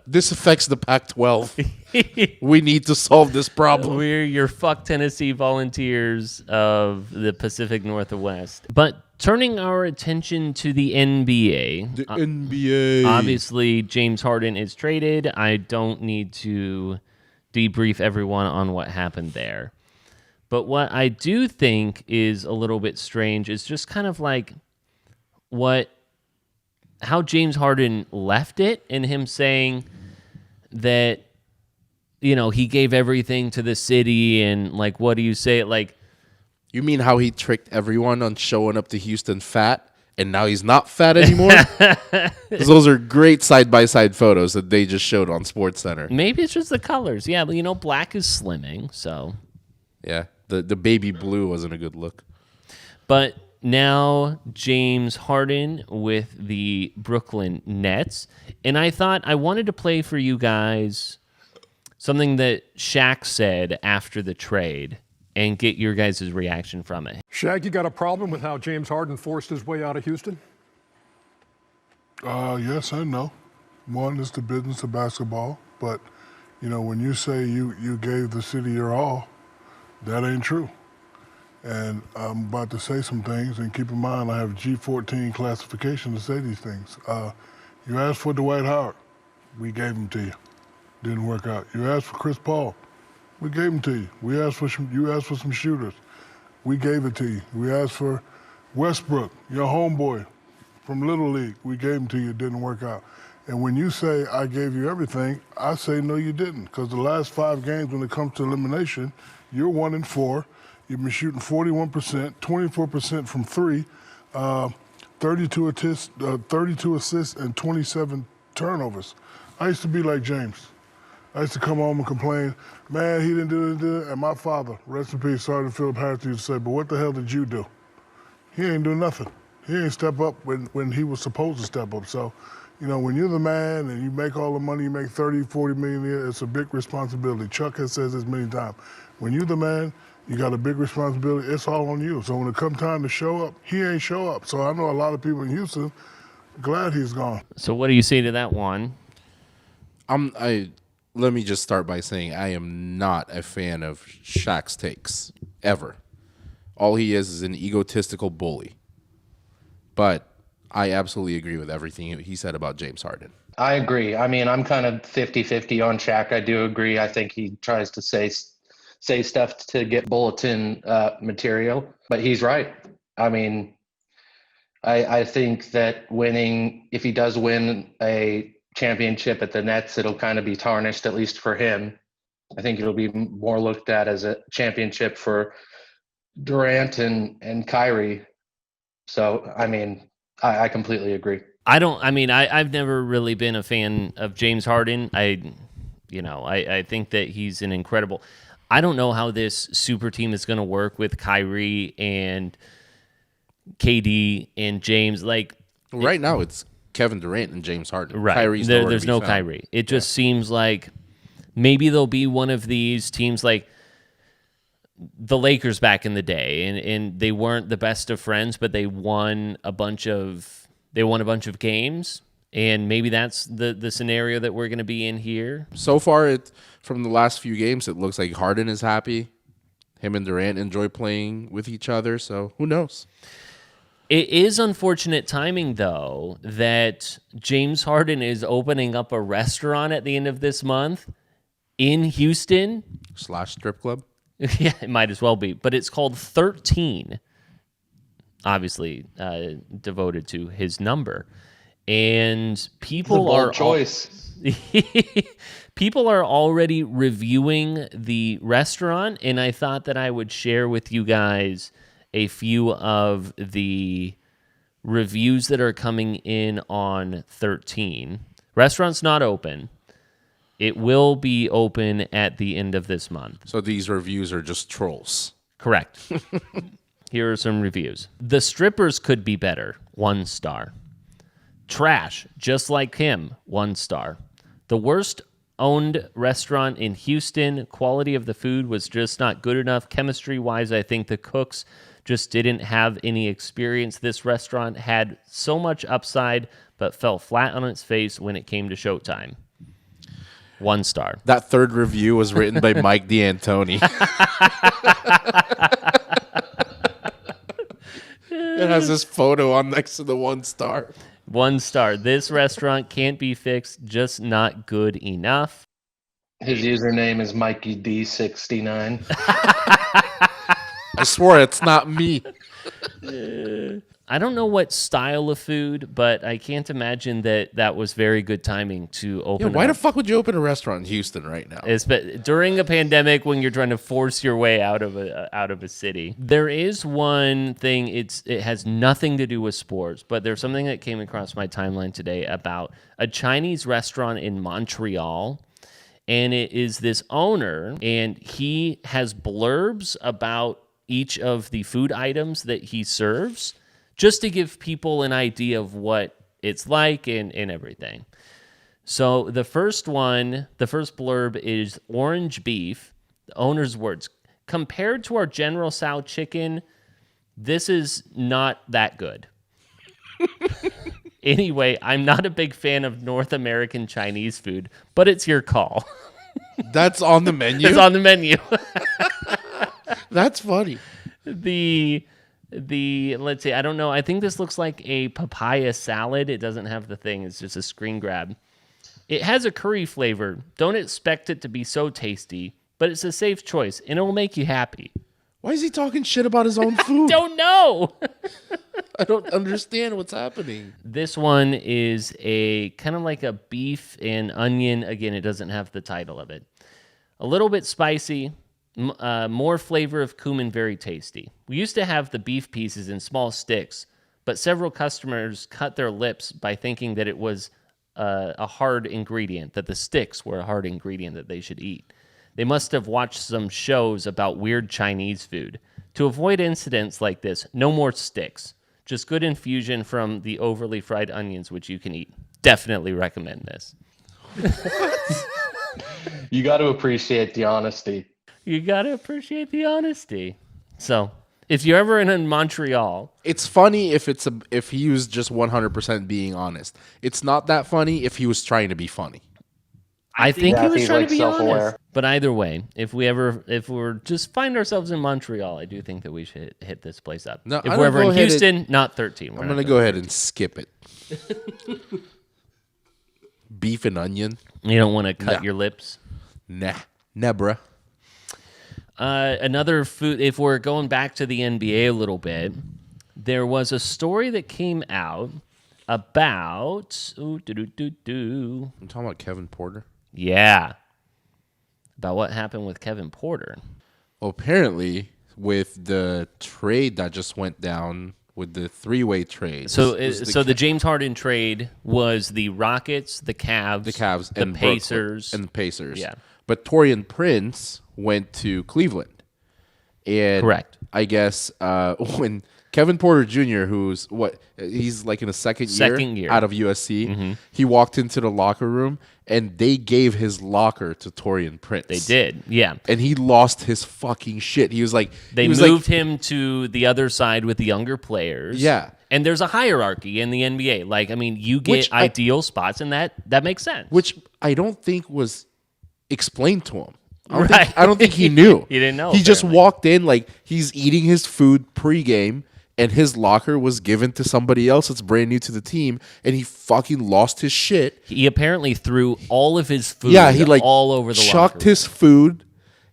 This affects the Pac-12. We need to solve this problem. We're your fuck Tennessee Volunteers of the Pacific Northwest. But turning our attention to the NBA. The NBA. Obviously, James Harden is traded. I don't need to debrief everyone on what happened there. But what I do think is a little bit strange is just kind of like how James Harden left it, and him saying that he gave everything to the city, and like, what do you say? Like, you mean how he tricked everyone on showing up to Houston fat, and now he's not fat anymore? Because those are great side-by-side photos that they just showed on SportsCenter. Maybe it's just the colors. Yeah, but black is slimming, so. Yeah, the baby blue wasn't a good look. But now James Harden with the Brooklyn Nets. And I thought I wanted to play for you guys something that Shaq said after the trade and get your guys' reaction from it. Shaq, you got a problem with how James Harden forced his way out of Houston? Yes and no. One is the business of basketball, but when you say you gave the city your all, that ain't true. And I'm about to say some things, and keep in mind I have G14 classification to say these things. You asked for Dwight Howard, we gave him to you. Didn't work out. You asked for Chris Paul, we gave him to you. You asked for some shooters, we gave it to you. We asked for Westbrook, your homeboy from Little League, we gave him to you. Didn't work out. And when you say I gave you everything, I say no, you didn't, because the last 5 games when it comes to elimination, you're 1-4. You've been shooting 41%, 24% from 3, 32 assists, and 27 turnovers. I used to be like James. I used to come home and complain, man, he didn't do it. And my father, rest in peace, Sergeant Philip Harris, used to say, but what the hell did you do? He ain't do nothing. He ain't step up when he was supposed to step up. So, when you're the man and you make all the money, you make 30, 40 million a year, it's a big responsibility. Chuck has said this many times. When you're the man, you got a big responsibility. It's all on you. So when it comes time to show up, he ain't show up. So I know a lot of people in Houston glad he's gone. So what do you say to that one? Let me just start by saying I am not a fan of Shaq's takes, ever. All he is an egotistical bully. But I absolutely agree with everything he said about James Harden. I agree. I mean, I'm kind of 50-50 on Shaq. I do agree. I think he tries to say stuff to get bulletin material, but he's right. I mean, I think that if he does win a championship at the Nets, it'll kind of be tarnished, at least for him. I think it'll be more looked at as a championship for Durant and Kyrie. So, I mean, I completely agree. I've never really been a fan of James Harden. I think that he's an incredible. I don't know how this super team is going to work with Kyrie and KD and James. Like right now, it's Kevin Durant and James Harden. Right. Kyrie's there's no Kyrie. It just seems like maybe there'll be one of these teams like the Lakers back in the day, and they weren't the best of friends, but they won a bunch of games. And maybe that's the scenario that we're going to be in here. So far, from the last few games, it looks like Harden is happy. Him and Durant enjoy playing with each other, so who knows? It is unfortunate timing, though, that James Harden is opening up a restaurant at the end of this month in Houston. / strip club? Yeah, it might as well be. But it's called 13, obviously devoted to his number. And people are people are already reviewing the restaurant, and I thought that I would share with you guys a few of the reviews that are coming in on 13. Restaurant's not open. It will be open at the end of this month. So these reviews are just trolls. Correct. Here are some reviews. The strippers could be better. 1 star. Trash, just like him, 1 star. The worst owned restaurant in Houston. Quality of the food was just not good enough. Chemistry-wise, I think the cooks just didn't have any experience. This restaurant had so much upside, but fell flat on its face when it came to showtime. 1 star. That third review was written by Mike D'Antoni. It has this photo on next to the 1 star. 1 star. This restaurant can't be fixed, just not good enough. His username is Mikey D69. I swear it's not me. I don't know what style of food, but I can't imagine that was very good timing to open. Why the fuck would you open a restaurant in Houston right now? During a pandemic when you're trying to force your way out of a city. There is one thing. It has nothing to do with sports, but there's something that came across my timeline today about a Chinese restaurant in Montreal. And it is this owner, and he has blurbs about each of the food items that he serves, just to give people an idea of what it's like and everything. So the first blurb is orange beef. The owner's words: compared to our General Tso chicken, this is not that good. Anyway, I'm not a big fan of North American Chinese food, but it's your call. That's on the menu? It's on the menu. That's funny. Let's see, I don't know. I think this looks like a papaya salad. It doesn't have the thing. It's just a screen grab. It has a curry flavor. Don't expect it to be so tasty, but it's a safe choice, and it will make you happy. Why is he talking shit about his own food? I don't know. I don't understand what's happening. This one is a kind of like a beef and onion. Again, it doesn't have the title of it. A little bit spicy, more flavor of cumin, very tasty. We used to have the beef pieces in small sticks, but several customers cut their lips by thinking that it was a hard ingredient, that the sticks were a hard ingredient that they should eat. They must have watched some shows about weird Chinese food. To avoid incidents like this, no more sticks. Just good infusion from the overly fried onions, which you can eat. Definitely recommend this. You got to appreciate the honesty. You got to appreciate the honesty. So, if you're ever in Montreal... It's funny if he was just 100% being honest. It's not that funny if he was trying to be funny. I think he was trying to be self-aware. honest. But either way, if we're just find ourselves in Montreal, I do think that we should hit this place up. No, if we're ever in Houston, not 13. I'm going to go ahead and skip it. Beef and onion. You don't want to cut your lips? Nah, bruh. Another food, if we're going back to the NBA a little bit, there was a story that came out about... I'm talking about Kevin Porter? Yeah. About what happened with Kevin Porter. Well, apparently, with the trade that just went down, with the three-way trade. So the James Harden trade was the Rockets, the Cavs, the Pacers. And the Pacers. Yeah. But Taurean Prince went to Cleveland. And correct. I guess when Kevin Porter Jr., he's like in the second year out of USC, he walked into the locker room and they gave his locker to Taurean Prince. They did, yeah. And he lost his fucking shit. He was like... They moved him to the other side with the younger players. Yeah. And there's a hierarchy in the NBA. Like, I mean, you get ideal spots, and that makes sense. Which I don't think was explained to him. I don't think he knew. He didn't know. He just walked in like he's eating his food pregame, and his locker was given to somebody else that's brand new to the team, and he fucking lost his shit. He apparently threw all of his food he like all over the locker room. Chucked his food,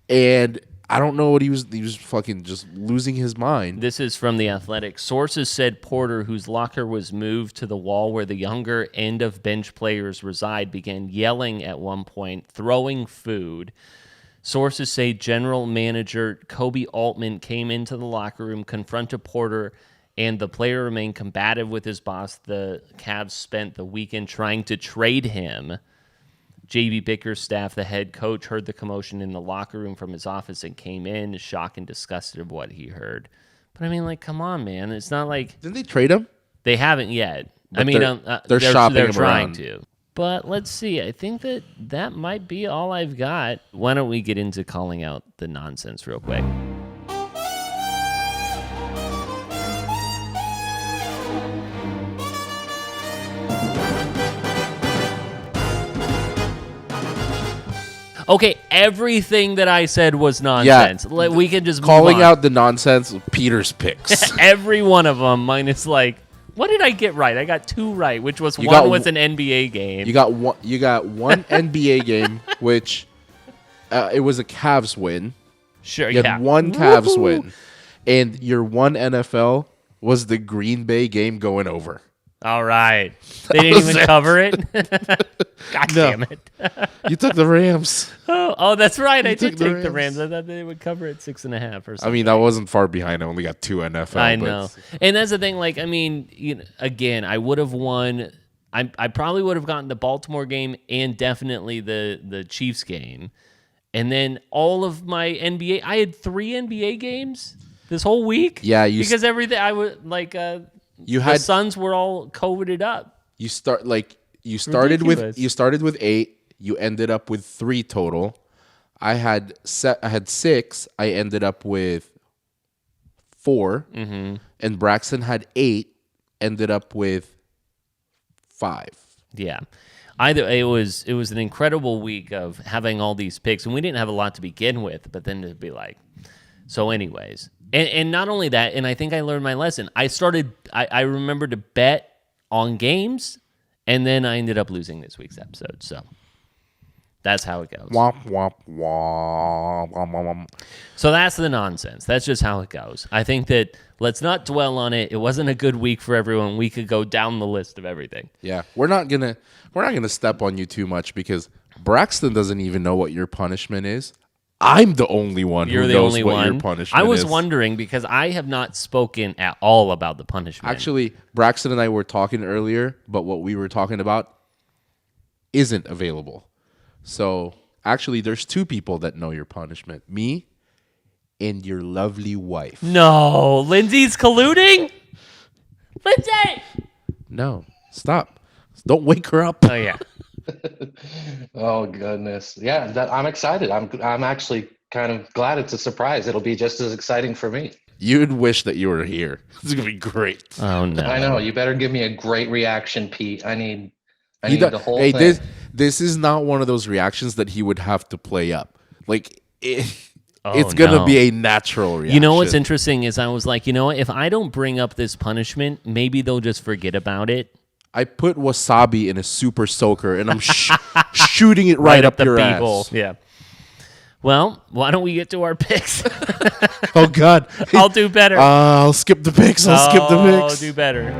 and I don't know what he was fucking just losing his mind. This is from The Athletic. Sources said Porter, whose locker was moved to the wall where the younger end of bench players reside, began yelling at one point, throwing food. Sources say general manager Kobe Altman came into the locker room, confronted Porter, and the player remained combative with his boss. The Cavs spent the weekend trying to trade him. J.B. Bickerstaff, the head coach, heard the commotion in the locker room from his office and came in, shocked and disgusted of what he heard. But I mean, like, come on, man. It's not like... Didn't they trade him? They haven't yet. But they're shopping they're him trying around. to. But let's see. I think that might be all I've got. Why don't we get into calling out the nonsense real quick? Okay, everything that I said was nonsense. Yeah, we can just calling out the nonsense. Peter's picks. Every one of them, minus like. What did I get right? I got 2 right, which was one was an NBA game. You got one NBA game, which it was a Cavs win. Sure, you had one Cavs win, and your one NFL was the Green Bay game going over. All right. They didn't even cover it? God damn it. You took the Rams. Oh, that's right. I took did the take the Rams. Rams. I thought they would cover it 6.5 or something. I mean, that wasn't far behind. I only got 2 NFL. I but- know. And that's the thing. Like, I mean, again, I would have won. I probably would have gotten the Baltimore game and definitely the Chiefs game. And then all of my NBA, I had 3 NBA games this whole week. Yeah, because everything I would like. You the had Suns were all COVIDed up. you started with 8. You ended up with 3 total. I had 6. I ended up with 4, and Braxton had 8. Ended up with 5. Yeah. It was an incredible week of having all these picks, and we didn't have a lot to begin with, but then to be like, so anyways. And not only that, and I think I learned my lesson. I remember to bet on games, and then I ended up losing this week's episode. So that's how it goes. Womp, womp, womp, womp, womp. So that's the nonsense. That's just how it goes. I think that let's not dwell on it. It wasn't a good week for everyone. We could go down the list of everything. Yeah, we're not gonna step on you too much because Braxton doesn't even know what your punishment is. I'm the only one You're who the knows only what one. your punishment I was is. wondering because I have not spoken at all about the punishment. Actually, Braxton and I were talking earlier, but what we were talking about isn't available. So actually, there's 2 people that know your punishment: me and your lovely wife. No, Lindsay's colluding? Lindsay! No, stop! Don't wake her up. Oh, yeah. Oh goodness, yeah. I'm excited. I'm actually kind of glad it's a surprise. It'll be just as exciting for me. You'd wish that you were here. It's gonna be great. Oh, no. I know. You better give me a great reaction, Pete. I need the whole Hey, thing. this is not one of those reactions that he would have to play up. Like it's Oh, gonna no. be a natural reaction. You know what's interesting is I was like, you know what? If I don't bring up this punishment, maybe they'll just forget about it. I put wasabi in a super soaker and I'm shooting it right up the your people. ass. Yeah. Well, why don't we get to our picks? Oh God, I'll do better. I'll skip the picks. I'll skip the I'll picks. do better.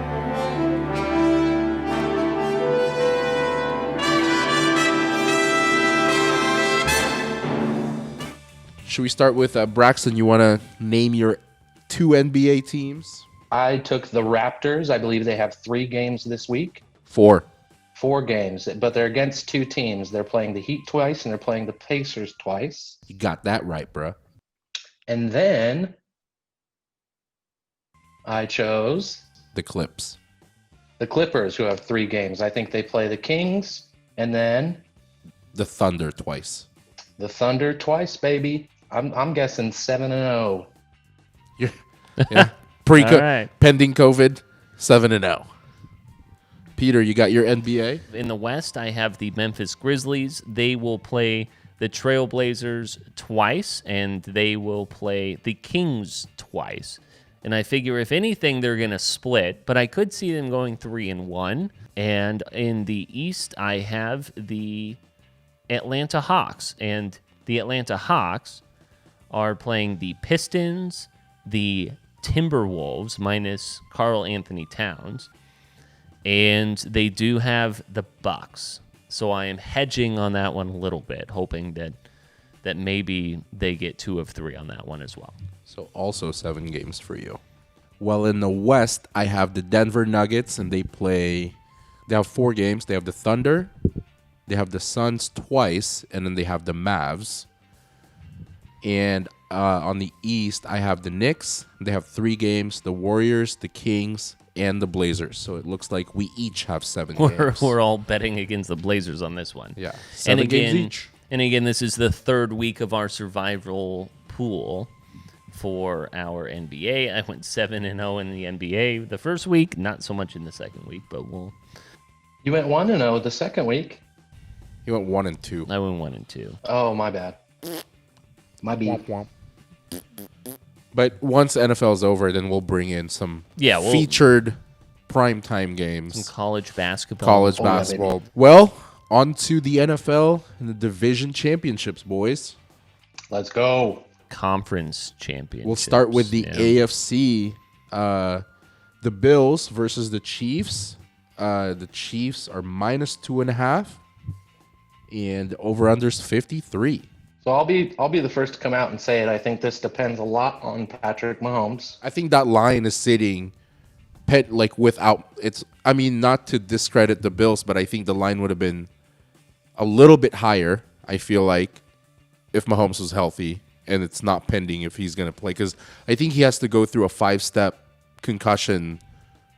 Should we start with Braxton? You want to name your 2 NBA teams? I took the Raptors. I believe they have 3 games this week. 4. 4 games, but they're against 2 teams. They're playing the Heat twice and they're playing the Pacers twice. You got that right, bro. And then I chose The Clips. the Clippers, who have 3 games. I think they play the Kings and then The Thunder twice. the Thunder twice, baby. I'm guessing 7-0. Yeah. All right. Pending COVID, 7-0. Peter, you got your NBA? In the West, I have the Memphis Grizzlies. They will play the Trailblazers twice, and they will play the Kings twice. And I figure if anything, they're going to split, but I could see them going 3-1. And in the East, I have the Atlanta Hawks. And the Atlanta Hawks are playing the Pistons, the Timberwolves, minus Karl Anthony Towns, and they do have the Bucks. So I am hedging on that one a little bit, hoping that maybe they get 2 of 3 on that one as well. So also 7 games for you. Well, in the West, I have the Denver Nuggets, and they have 4 games. They have the Thunder, they have the Suns twice, and then they have the Mavs. And on the East, I have the Knicks. They have 3 games, the Warriors, the Kings, and the Blazers. So it looks like we each have 7 games. We're all betting against the Blazers on this one. Yeah, 7 games each. And again, this is the 3rd week of our survival pool for our NBA. I went 7-0 in the NBA the first week, not so much in the second week, but You went 1-0 the second week. He went 1 and 2. I went 1 and 2. Oh, my bad. My beef. But once NFL's over, then we'll bring in some featured primetime games. Some college basketball. College yeah, basketball. Well, on to the NFL and the division championships, boys. Let's go. Conference championship. We'll start with the AFC The Bills versus the Chiefs. The Chiefs are -2.5, and over/under's 53. So I'll be the first to come out and say it. I think this depends a lot on Patrick Mahomes. I think that line is sitting without it's. I mean, not to discredit the Bills, but I think the line would have been a little bit higher. I feel like if Mahomes was healthy and it's not pending if he's going to play, because I think he has to go through a 5-step concussion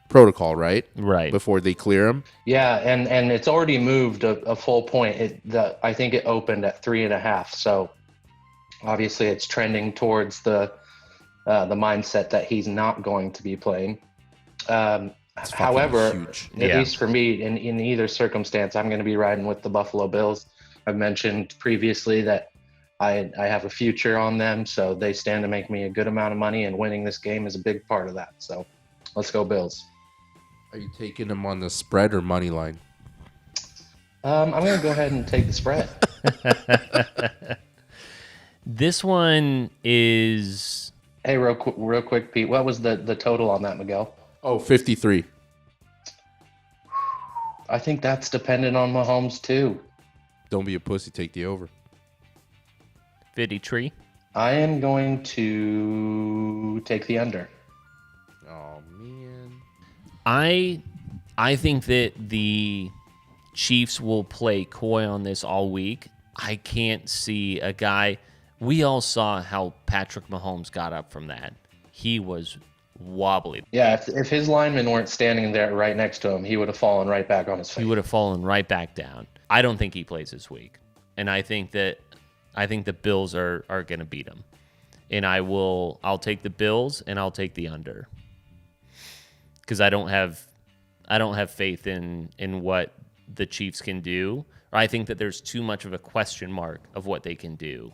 protocol, right? Right. Before they clear him. Yeah, and it's already moved a full point. I think it opened at 3.5. So obviously it's trending towards the mindset that he's not going to be playing. However, huge. At least for me, in either circumstance, I'm going to be riding with the Buffalo Bills. I've mentioned previously that I have a future on them, so they stand to make me a good amount of money, and winning this game is a big part of that. So let's go Bills. Are you taking them on the spread or money line? I'm going to go ahead and take the spread. This one is... Hey, real quick, Pete, what was the total on that, Miguel? 53. I think that's dependent on Mahomes, too. Don't be a pussy. Take the over. 53. I am going to take the under. Oh, man. I think that the Chiefs will play coy on this all week. I can't see a guy. We all saw how Patrick Mahomes got up from that. He was wobbly. Yeah, if his linemen weren't standing there right next to him, he would have fallen right back on his face. He would have fallen right back down. I don't think he plays this week. And I think the Bills are going to beat him. And I'll take the Bills and I'll take the under. Cuz I don't have faith in what the Chiefs can do. Or I think that there's too much of a question mark of what they can do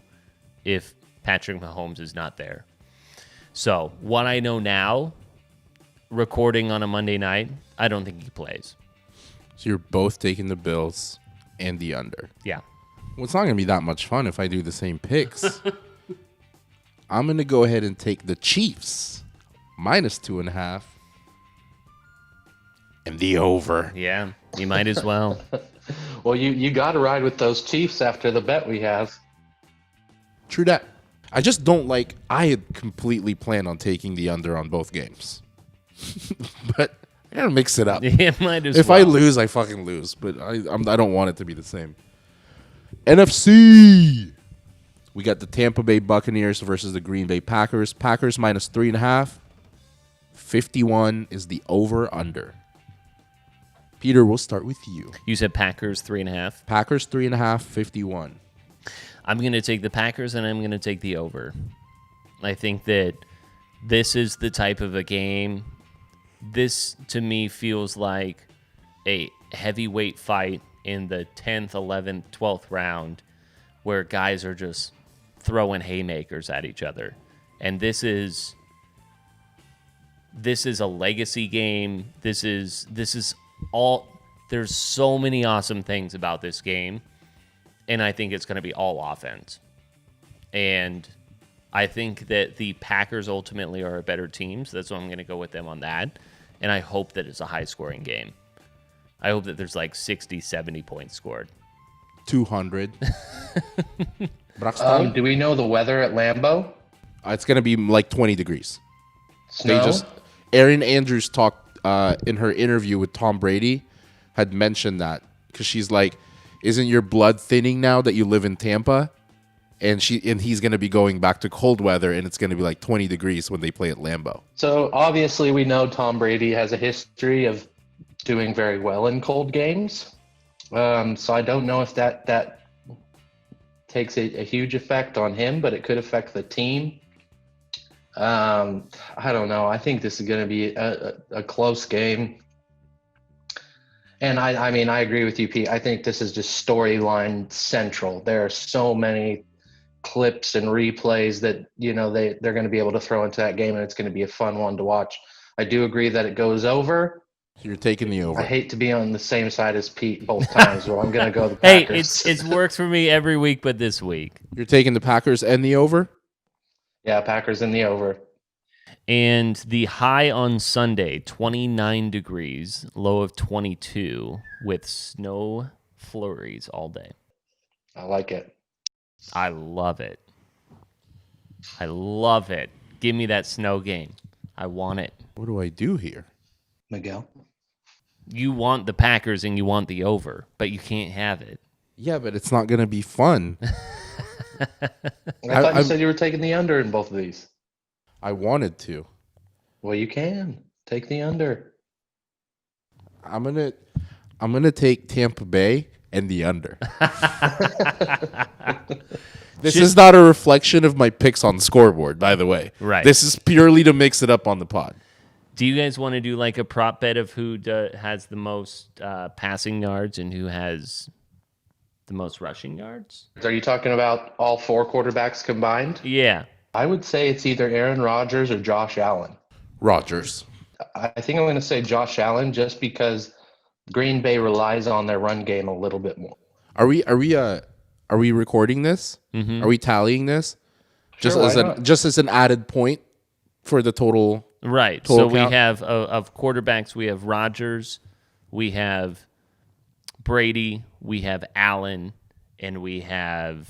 if Patrick Mahomes is not there. So, what I know now, recording on a Monday night, I don't think he plays. So you're both taking the Bills and the under. Yeah. Well, it's not going to be that much fun if I do the same picks. I'm going to go ahead and take the Chiefs -2.5 and the over. Yeah, you might as well. Well, you got to ride with those Chiefs after the bet we have. True that. I just don't like. I had completely planned on taking the under on both games, but I gotta mix it up. Yeah, might as If well. I lose, I fucking lose. But I don't want it to be the same. NFC. We got the Tampa Bay Buccaneers versus the Green Bay Packers. Packers -3.5. 51 is the over/under. Peter, we'll start with you. You said Packers 3.5. Packers 3.5. 51. I'm going to take the Packers, and I'm going to take the over. I think that this is the type of a game. This, to me, feels like a heavyweight fight in the 10th, 11th, 12th round where guys are just throwing haymakers at each other. And this is a legacy game. This is all. There's so many awesome things about this game. And I think it's going to be all offense. And I think that the Packers ultimately are a better team, so that's why I'm going to go with them on that. And I hope that it's a high-scoring game. I hope that there's like 60, 70 points scored. 200. Braxton? Do we know the weather at Lambeau? It's going to be like 20 degrees. Snow? Erin Andrews talked in her interview with Tom Brady, had mentioned that because she's like, isn't your blood thinning now that you live in Tampa? And he's going to be going back to cold weather, and it's going to be like 20 degrees when they play at Lambeau. So obviously we know Tom Brady has a history of doing very well in cold games. So I don't know if that takes a huge effect on him, but it could affect the team. I don't know. I think this is going to be a close game. And I mean, I agree with you, Pete. I think this is just storyline central. There are so many clips and replays that, they're going to be able to throw into that game, and it's going to be a fun one to watch. I do agree that it goes over. You're taking the over. I hate to be on the same side as Pete both times, but I'm going to go the Packers. Hey, it's worked for me every week but this week. You're taking the Packers and the over? Yeah, Packers in the over. And the high on Sunday, 29 degrees, low of 22, with snow flurries all day. I like it. I love it. I love it. Give me that snow game. I want it. What do I do here? Miguel? You want the Packers and you want the over, but you can't have it. Yeah, but it's not going to be fun. I thought you said you were taking the under in both of these. I wanted to. Well, you can. Take the under. I'm gonna take Tampa Bay and the under. This is not a reflection of my picks on the scoreboard, by the way. Right. This is purely to mix it up on the pod. Do you guys want to do like a prop bet of who has the most passing yards and who has the most rushing yards? Are you talking about all 4 quarterbacks combined? Yeah. I would say it's either Aaron Rodgers or Josh Allen. Rodgers. I think I'm going to say Josh Allen just because Green Bay relies on their run game a little bit more. Are we recording this? Mm-hmm. Are we tallying this? Sure, Just as an added point for the total. Right. Total So we count? have of quarterbacks, we have Rodgers, we have Brady, we have Allen, and we have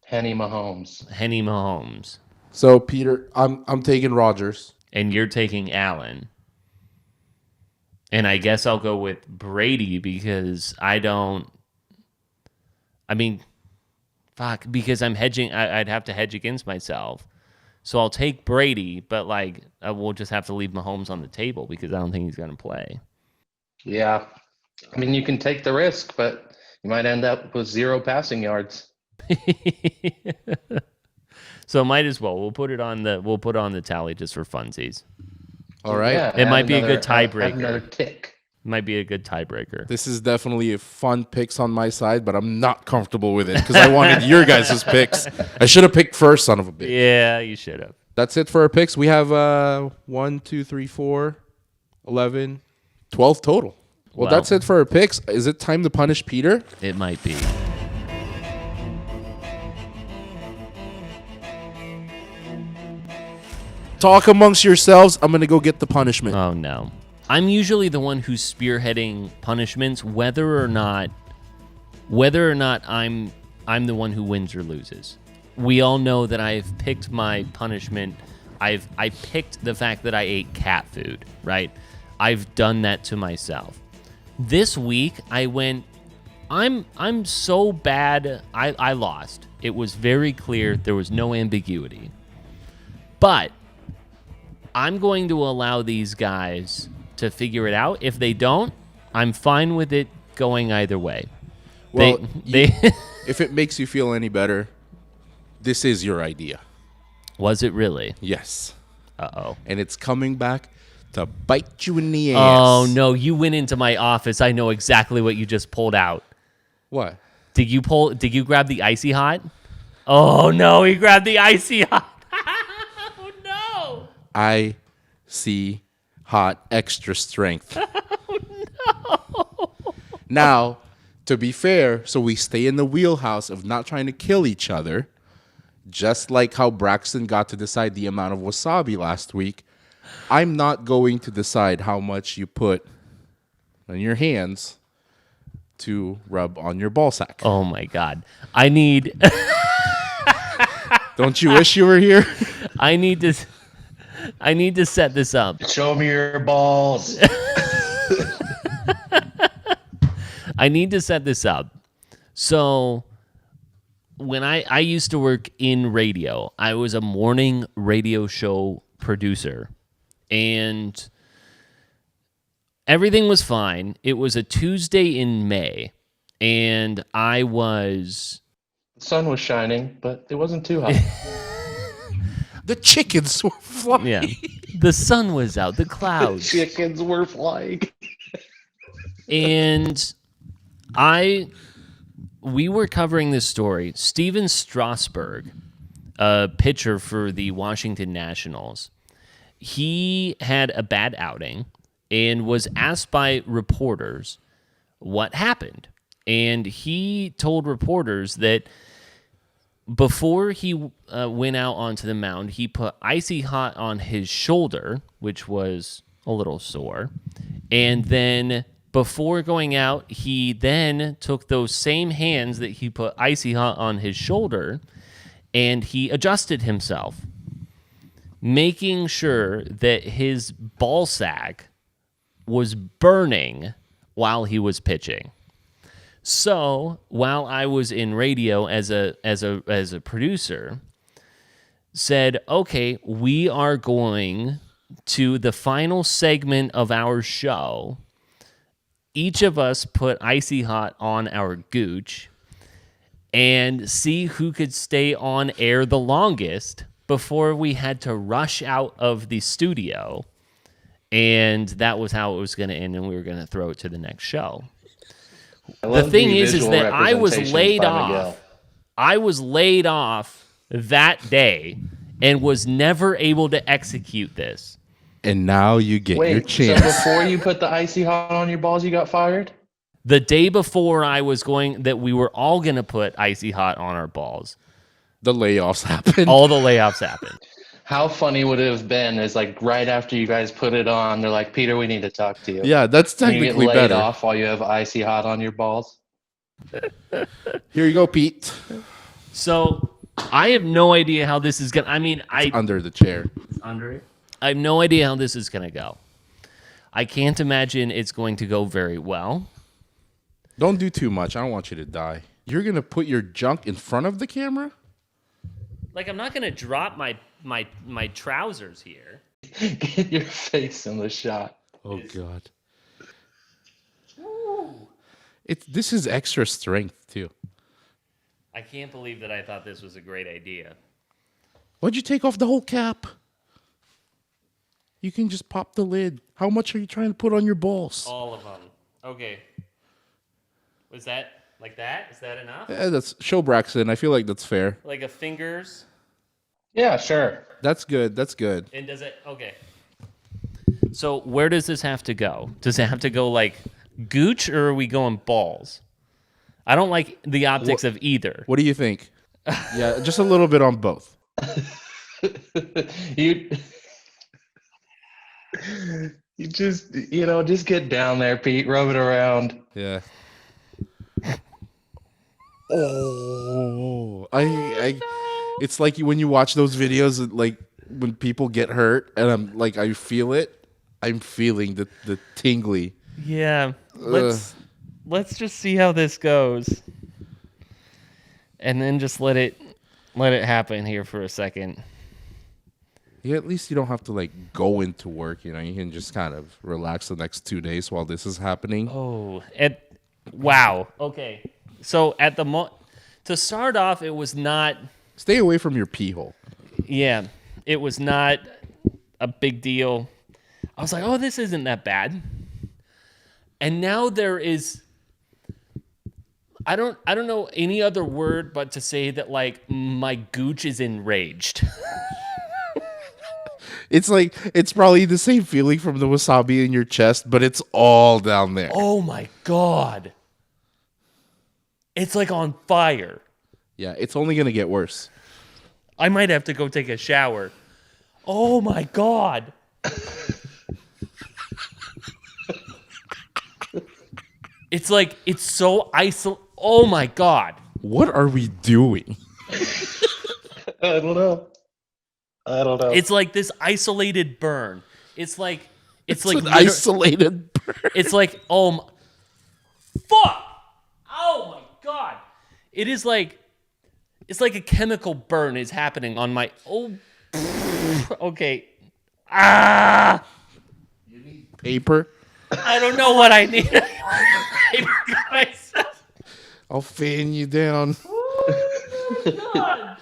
Henny Mahomes. So Peter, I'm taking Rodgers. And you're taking Allen. And I guess I'll go with Brady because because I'm hedging. I'd have to hedge against myself. So I'll take Brady, but we'll just have to leave Mahomes on the table because I don't think he's going to play. Yeah. I mean, you can take the risk, but you might end up with 0 passing yards. So might as well. We'll put on the tally just for funsies. All right. Yeah, It might be a good add tiebreaker. another tick. Might be a good tiebreaker. This is definitely a fun picks on my side, but I'm not comfortable with it because I wanted your guys' picks. I should have picked first, son of a bitch. Yeah, you should have. That's it for our picks. We have 1, 2, 3, 4, 11, 12 total. Well, Wow. that's it for our picks. Is it time to punish Peter? It might be. Talk amongst yourselves. I'm going to go get the punishment. Oh no. I'm usually the one who's spearheading punishments, whether or not I'm the one who wins or loses. We all know that I've picked my punishment. I picked the fact that I ate cat food, right? I've done that to myself. This week I went, I'm so bad. I lost. It was very clear. There was no ambiguity. But I'm going to allow these guys to figure it out. If they don't, I'm fine with it going either way. Well, They if it makes you feel any better, this is your idea. Was it really? Yes. Uh-oh. And it's coming back to bite you in the ass. Oh, no. You went into my office. I know exactly what you just pulled out. What? Did you grab the Icy Hot? Oh, no. He grabbed the Icy Hot. Oh, no. I see hot extra strength. Oh, no. Now, to be fair, so we stay in the wheelhouse of not trying to kill each other, just like how Braxton got to decide the amount of wasabi last week, I'm not going to decide how much you put on your hands to rub on your ball sack. Oh, my God. I need... Don't you wish you were here? I need to set this up. Show me your balls. I need to set this up. So when I used to work in radio, I was a morning radio show producer. And everything was fine. It was a Tuesday in May. And I was... The sun was shining, but it wasn't too hot. The chickens were flying. Yeah. The sun was out. The clouds. Chickens were flying. And we were covering this story. Steven Strasburg, a pitcher for the Washington Nationals, he had a bad outing and was asked by reporters what happened. And he told reporters that before he went out onto the mound, he put Icy Hot on his shoulder, which was a little sore. And then before going out, he then took those same hands that he put Icy Hot on his shoulder, and he adjusted himself, making sure that his ball sack was burning while he was pitching. So while I was in radio as a producer, said, okay, we are going to the final segment of our show. Each of us put Icy Hot on our gooch and see who could stay on air the longest before we had to rush out of the studio. And that was how it was going to end, and we were going to throw it to the next show. The thing is that I was laid off. I was laid off that day and was never able to execute this. And now you get your chance. So before you put the Icy Hot on your balls, you got fired? The day before we were all going to put Icy Hot on our balls. The layoffs happened. All the layoffs happened. How funny would it have been is like right after you guys put it on, they're like, Peter, we need to talk to you. Yeah, that's technically you get laid better. off while you have Icy Hot on your balls. Here you go, Pete. So I have no idea how this is going to... It's under the chair. Under it? I have no idea how this is going to go. I can't imagine it's going to go very well. Don't do too much. I don't want you to die. You're going to put your junk in front of the camera? Like, I'm not going to drop my trousers here. Get your face in the shot. Oh, God. This is extra strength, too. I can't believe that I thought this was a great idea. Why'd you take off the whole cap? You can just pop the lid. How much are you trying to put on your balls? All of them. Okay. Was that like that? Is that enough? That's show Braxton. I feel like that's fair. Like a fingers? Yeah, sure. That's good. That's good. And does it... Okay. So where does this have to go? Does it have to go like gooch, or are we going balls? I don't like the optics of either. What do you think? Yeah, just a little bit on both. You just get down there, Pete. Rub it around. Yeah. Oh, it's like when you watch those videos, like when people get hurt, and I'm like, I feel it. I'm feeling the tingly. Yeah. Let's just see how this goes, and then just let it happen here for a second. Yeah, at least you don't have to like go into work. You know, you can just kind of relax the next 2 days while this is happening. Oh, wow. Okay. So to start off, it was not. Stay away from your pee hole. Yeah, it was not a big deal. I was like, oh, this isn't that bad. And now there is. I don't know any other word but to say that like my gooch is enraged. It's probably the same feeling from the wasabi in your chest, but it's all down there. Oh my God. It's like on fire. Yeah, it's only going to get worse. I might have to go take a shower. Oh my God. It's like, it's so oh my God. What are we doing? I don't know. It's like this isolated burn. It's like an isolated burn. It's like, fuck. Oh my God. It's like a chemical burn is happening on my, okay. You need paper? I don't know what I need. I'll fan you down. Oh, God.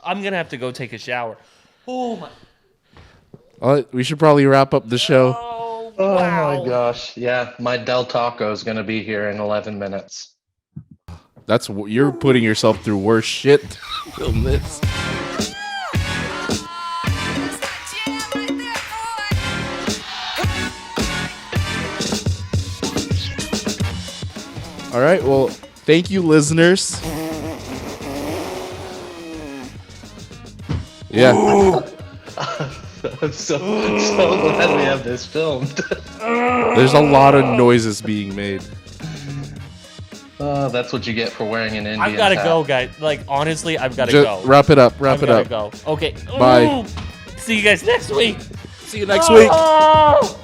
I'm going to have to go take a shower. Oh, my. We should probably wrap up the show. Oh, wow. My gosh. Yeah, my Del Taco is going to be here in 11 minutes. You're putting yourself through worse shit than this. All right. Well, thank you, listeners. Yeah. I'm so glad we have this filmed. There's a lot of noises being made. That's what you get for wearing an Indian I've got to hat. go, guys. Like, honestly, I've got to Just go. wrap it up. Wrap I've it gotta up. go. Okay. Bye. See you guys next week. See you next week. Oh!